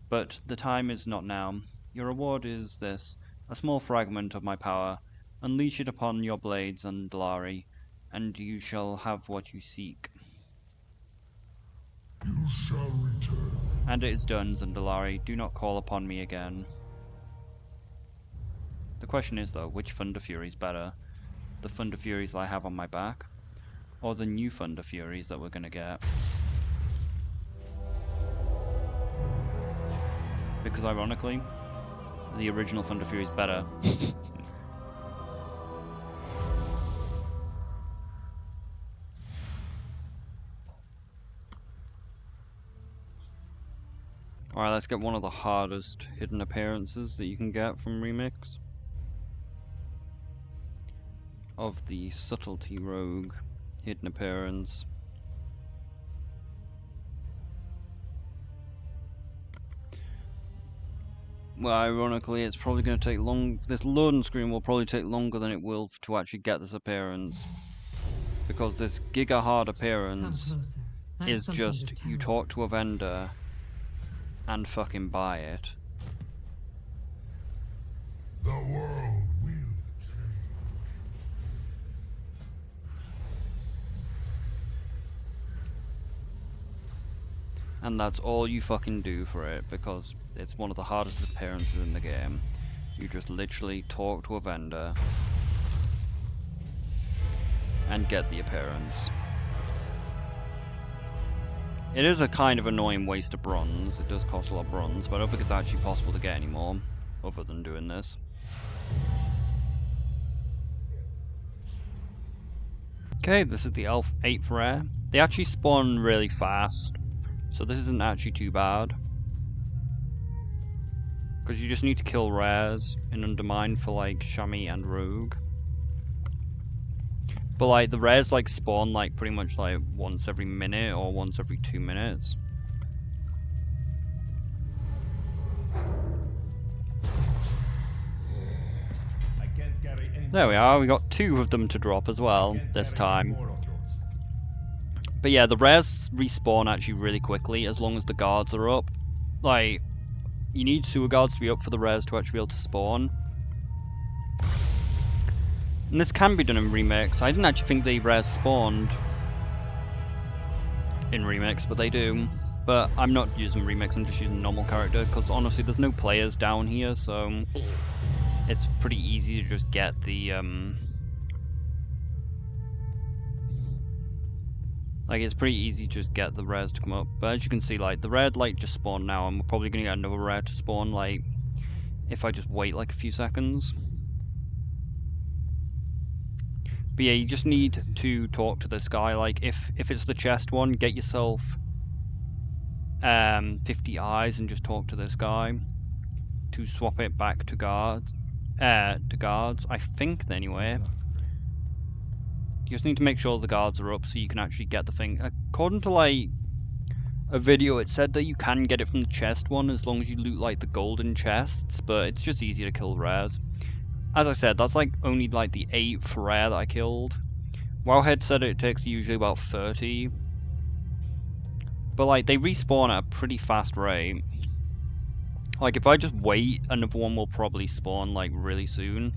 But the time is not now. Your reward is this, a small fragment of my power. Unleash it upon your blades, Zandalari, and you shall have what you seek. You shall return. And it is done, Zandalari. Do not call upon me again. The question is, though, which Thunder Fury is better? The Thunder Furies that I have on my back? Or the new Thunder Furies that we're gonna get? Because ironically, the original Thunder Fury is better. Alright, let's get one of the hardest hidden appearances that you can get from Remix. Of the Subtlety Rogue hidden appearance. Well, ironically, it's probably going to take long. This loading screen will probably take longer than it will to actually get this appearance. Because this giga hard appearance is just you talk to a vendor and fucking buy it. The world will change. And that's all you fucking do for it, because it's one of the hardest appearances in the game. You just literally talk to a vendor and get the appearance. It is a kind of annoying waste of bronze. It does cost a lot of bronze, but I don't think it's actually possible to get any more other than doing this. Okay, this is the Elf 8th rare. They actually spawn really fast, so this isn't actually too bad. Because you just need to kill rares in Undermine for like Shammy and Rogue. But like the rares like spawn like pretty much like once every minute or once every 2 minutes. There we are, we got 2 of them to drop as well this time. But yeah, the rares respawn actually really quickly as long as the guards are up. Like, you need sewer guards to be up for the rares to actually be able to spawn. And this can be done in Remix. I didn't actually think the rares spawned in Remix, but they do. But I'm not using Remix, I'm just using normal character, because honestly there's no players down here, so it's pretty easy to just get the Like, it's pretty easy to just get the rares to come up. But as you can see, like, the red light just spawned now, and we're probably gonna get another rare to spawn, like, if I just wait, like, a few seconds. But yeah, you just need to talk to this guy. Like, if it's the chest one, get yourself 50 eyes and just talk to this guy to swap it back to guards. I think, anyway. You just need to make sure the guards are up so you can actually get the thing. According to, like, a video, it said that you can get it from the chest one as long as you loot, like, the golden chests, but it's just easier to kill rares. As I said, that's, like, only, like, the 8th rare that I killed. Wowhead said it takes usually about 30. But, like, they respawn at a pretty fast rate. Like, if I just wait, another one will probably spawn, like, really soon.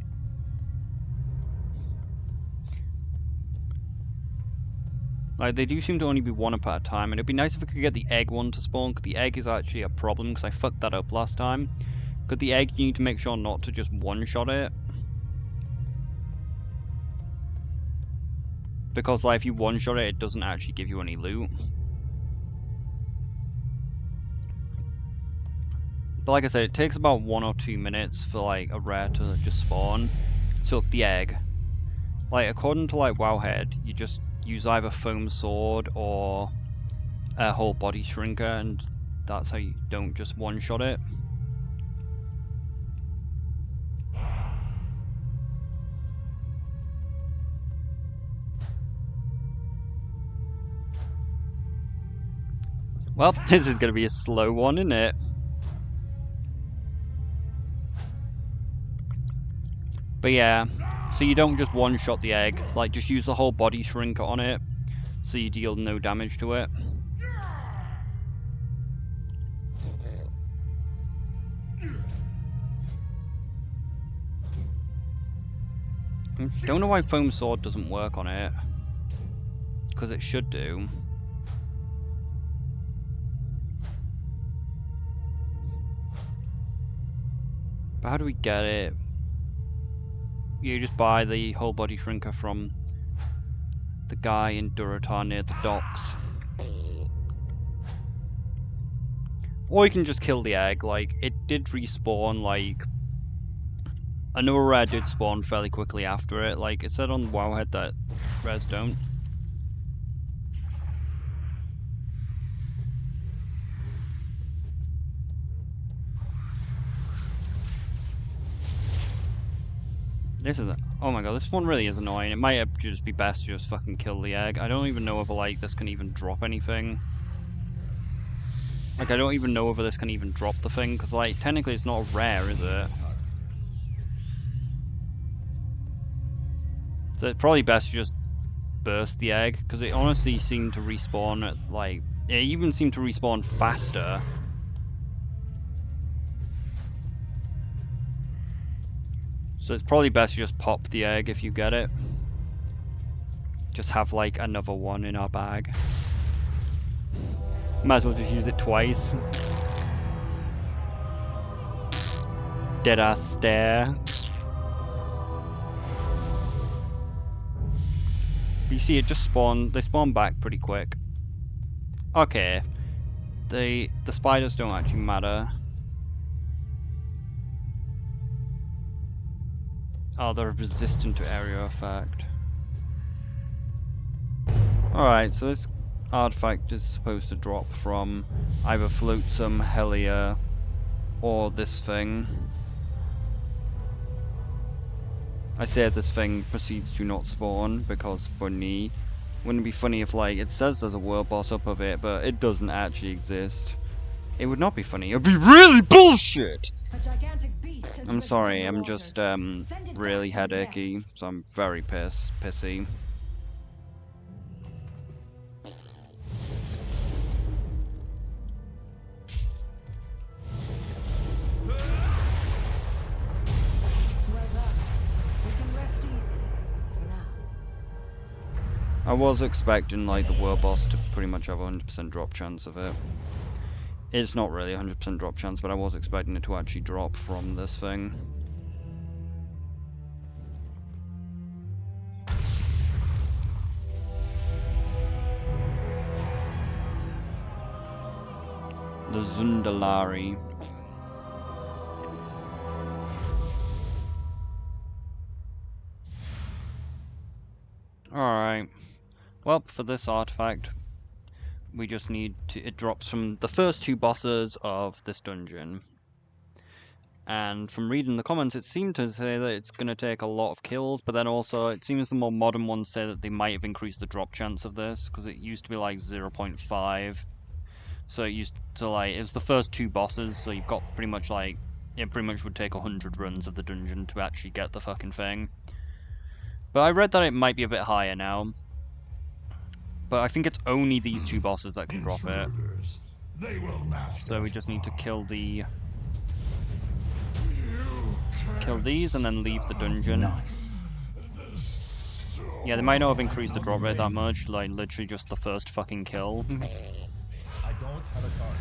Like, they do seem to only be one up at a time, and it'd be nice if I could get the egg one to spawn, because the egg is actually a problem, because I fucked that up last time. Because the egg, you need to make sure not to just one-shot it. Because, like, if you one-shot it, it doesn't actually give you any loot. But like I said, it takes about 1 or 2 minutes for, like, a rare to just spawn. So, the egg. Like, according to, like, Wowhead, you just use either foam sword or a whole body shrinker, and that's how you don't just one-shot it. Well, this is going to be a slow one, isn't it? But yeah, so you don't just one-shot the egg, like, just use the whole body shrinker on it, so you deal no damage to it. Don't know why foam sword doesn't work on it, because it should do. But how do we get it? You just buy the whole body shrinker from the guy in Durotar near the docks. Or you can just kill the egg. Like, it did respawn, like, another rare did spawn fairly quickly after it. Like, it said on Wowhead that rares don't. This is oh my god, this one really is annoying. It might just be best to just fucking kill the egg. I don't even know if, like, this can even drop anything. Like, I don't even know whether this can even drop the thing, because, like, technically it's not a rare, is it? So it's probably best to just burst the egg, because it honestly seemed to respawn at, like, it even seemed to respawn faster. So it's probably best to just pop the egg if you get it. Just have, like, another one in our bag. Might as well just use it twice. Deadass stare. But you see, it just spawned. They spawn back pretty quick. Okay. The spiders don't actually matter. Oh, they're resistant to area effect. Alright, so this artifact is supposed to drop from either Flotsam, Helia, or this thing. I said this thing proceeds to not spawn because funny. Wouldn't it be funny if, like, it says there's a world boss up of it, but it doesn't actually exist. It would not be funny. It would be really bullshit! I'm sorry, I'm just really headachy, so I'm very pissy. I was expecting, like, the world boss to pretty much have a 100% drop chance of it. It's not really a 100% drop chance, but I was expecting it to actually drop from this thing. The Zundalari. Alright. Well, for this artifact, we just need to... It drops from the first 2 bosses of this dungeon. And from reading the comments, it seemed to say that it's going to take a lot of kills, but then also it seems the more modern ones say that they might have increased the drop chance of this, because it used to be like 0.5. So it used to like, it was the first 2 bosses, so you've got pretty much like, it pretty much would take 100 runs of the dungeon to actually get the fucking thing. But I read that it might be a bit higher now. But I think it's only these 2 bosses that can drop it. Intruders. They will not So we get just need to far. kill the... You Kill these and then leave the can't dungeon. stop the storm. Yeah, they might not have increased the drop rate that much, like literally just the first fucking kill. I don't have a target.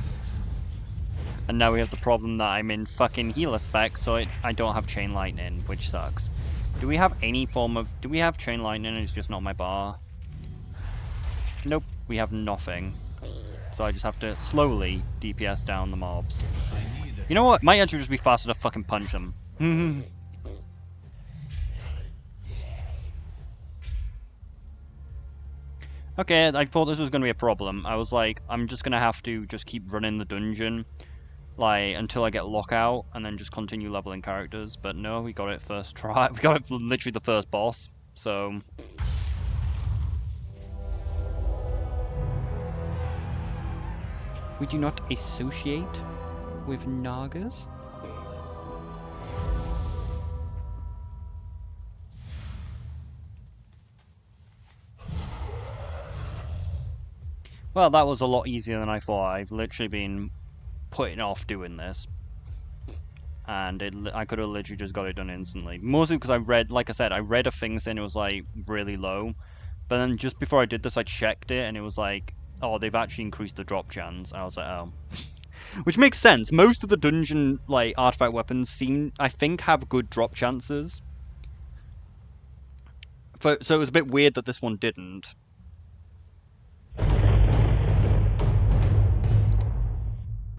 And now we have the problem that I'm in fucking healer spec, so I don't have chain lightning, which sucks. Do we have any form of... Do we have chain lightning? It's just not my bar. Nope, we have nothing. So I just have to slowly DPS down the mobs. You know what? Might actually just be faster to fucking punch them. Okay, I thought this was going to be a problem. I was like, I'm just going to have to just keep running the dungeon, like, until I get lockout, and then just continue leveling characters. But no, we got it first try. We got it for literally the first boss, so... We do not associate with Nagas. Well, that was a lot easier than I thought. I've literally been putting off doing this. And I could have literally just got it done instantly. Mostly because I read, like I said, I read a thing saying it was like really low. But then just before I did this, I checked it and it was like, oh, they've actually increased the drop chance. And I was like, oh. Which makes sense. Most of the dungeon, like, artifact weapons I think, have good drop chances. So it was a bit weird that this one didn't.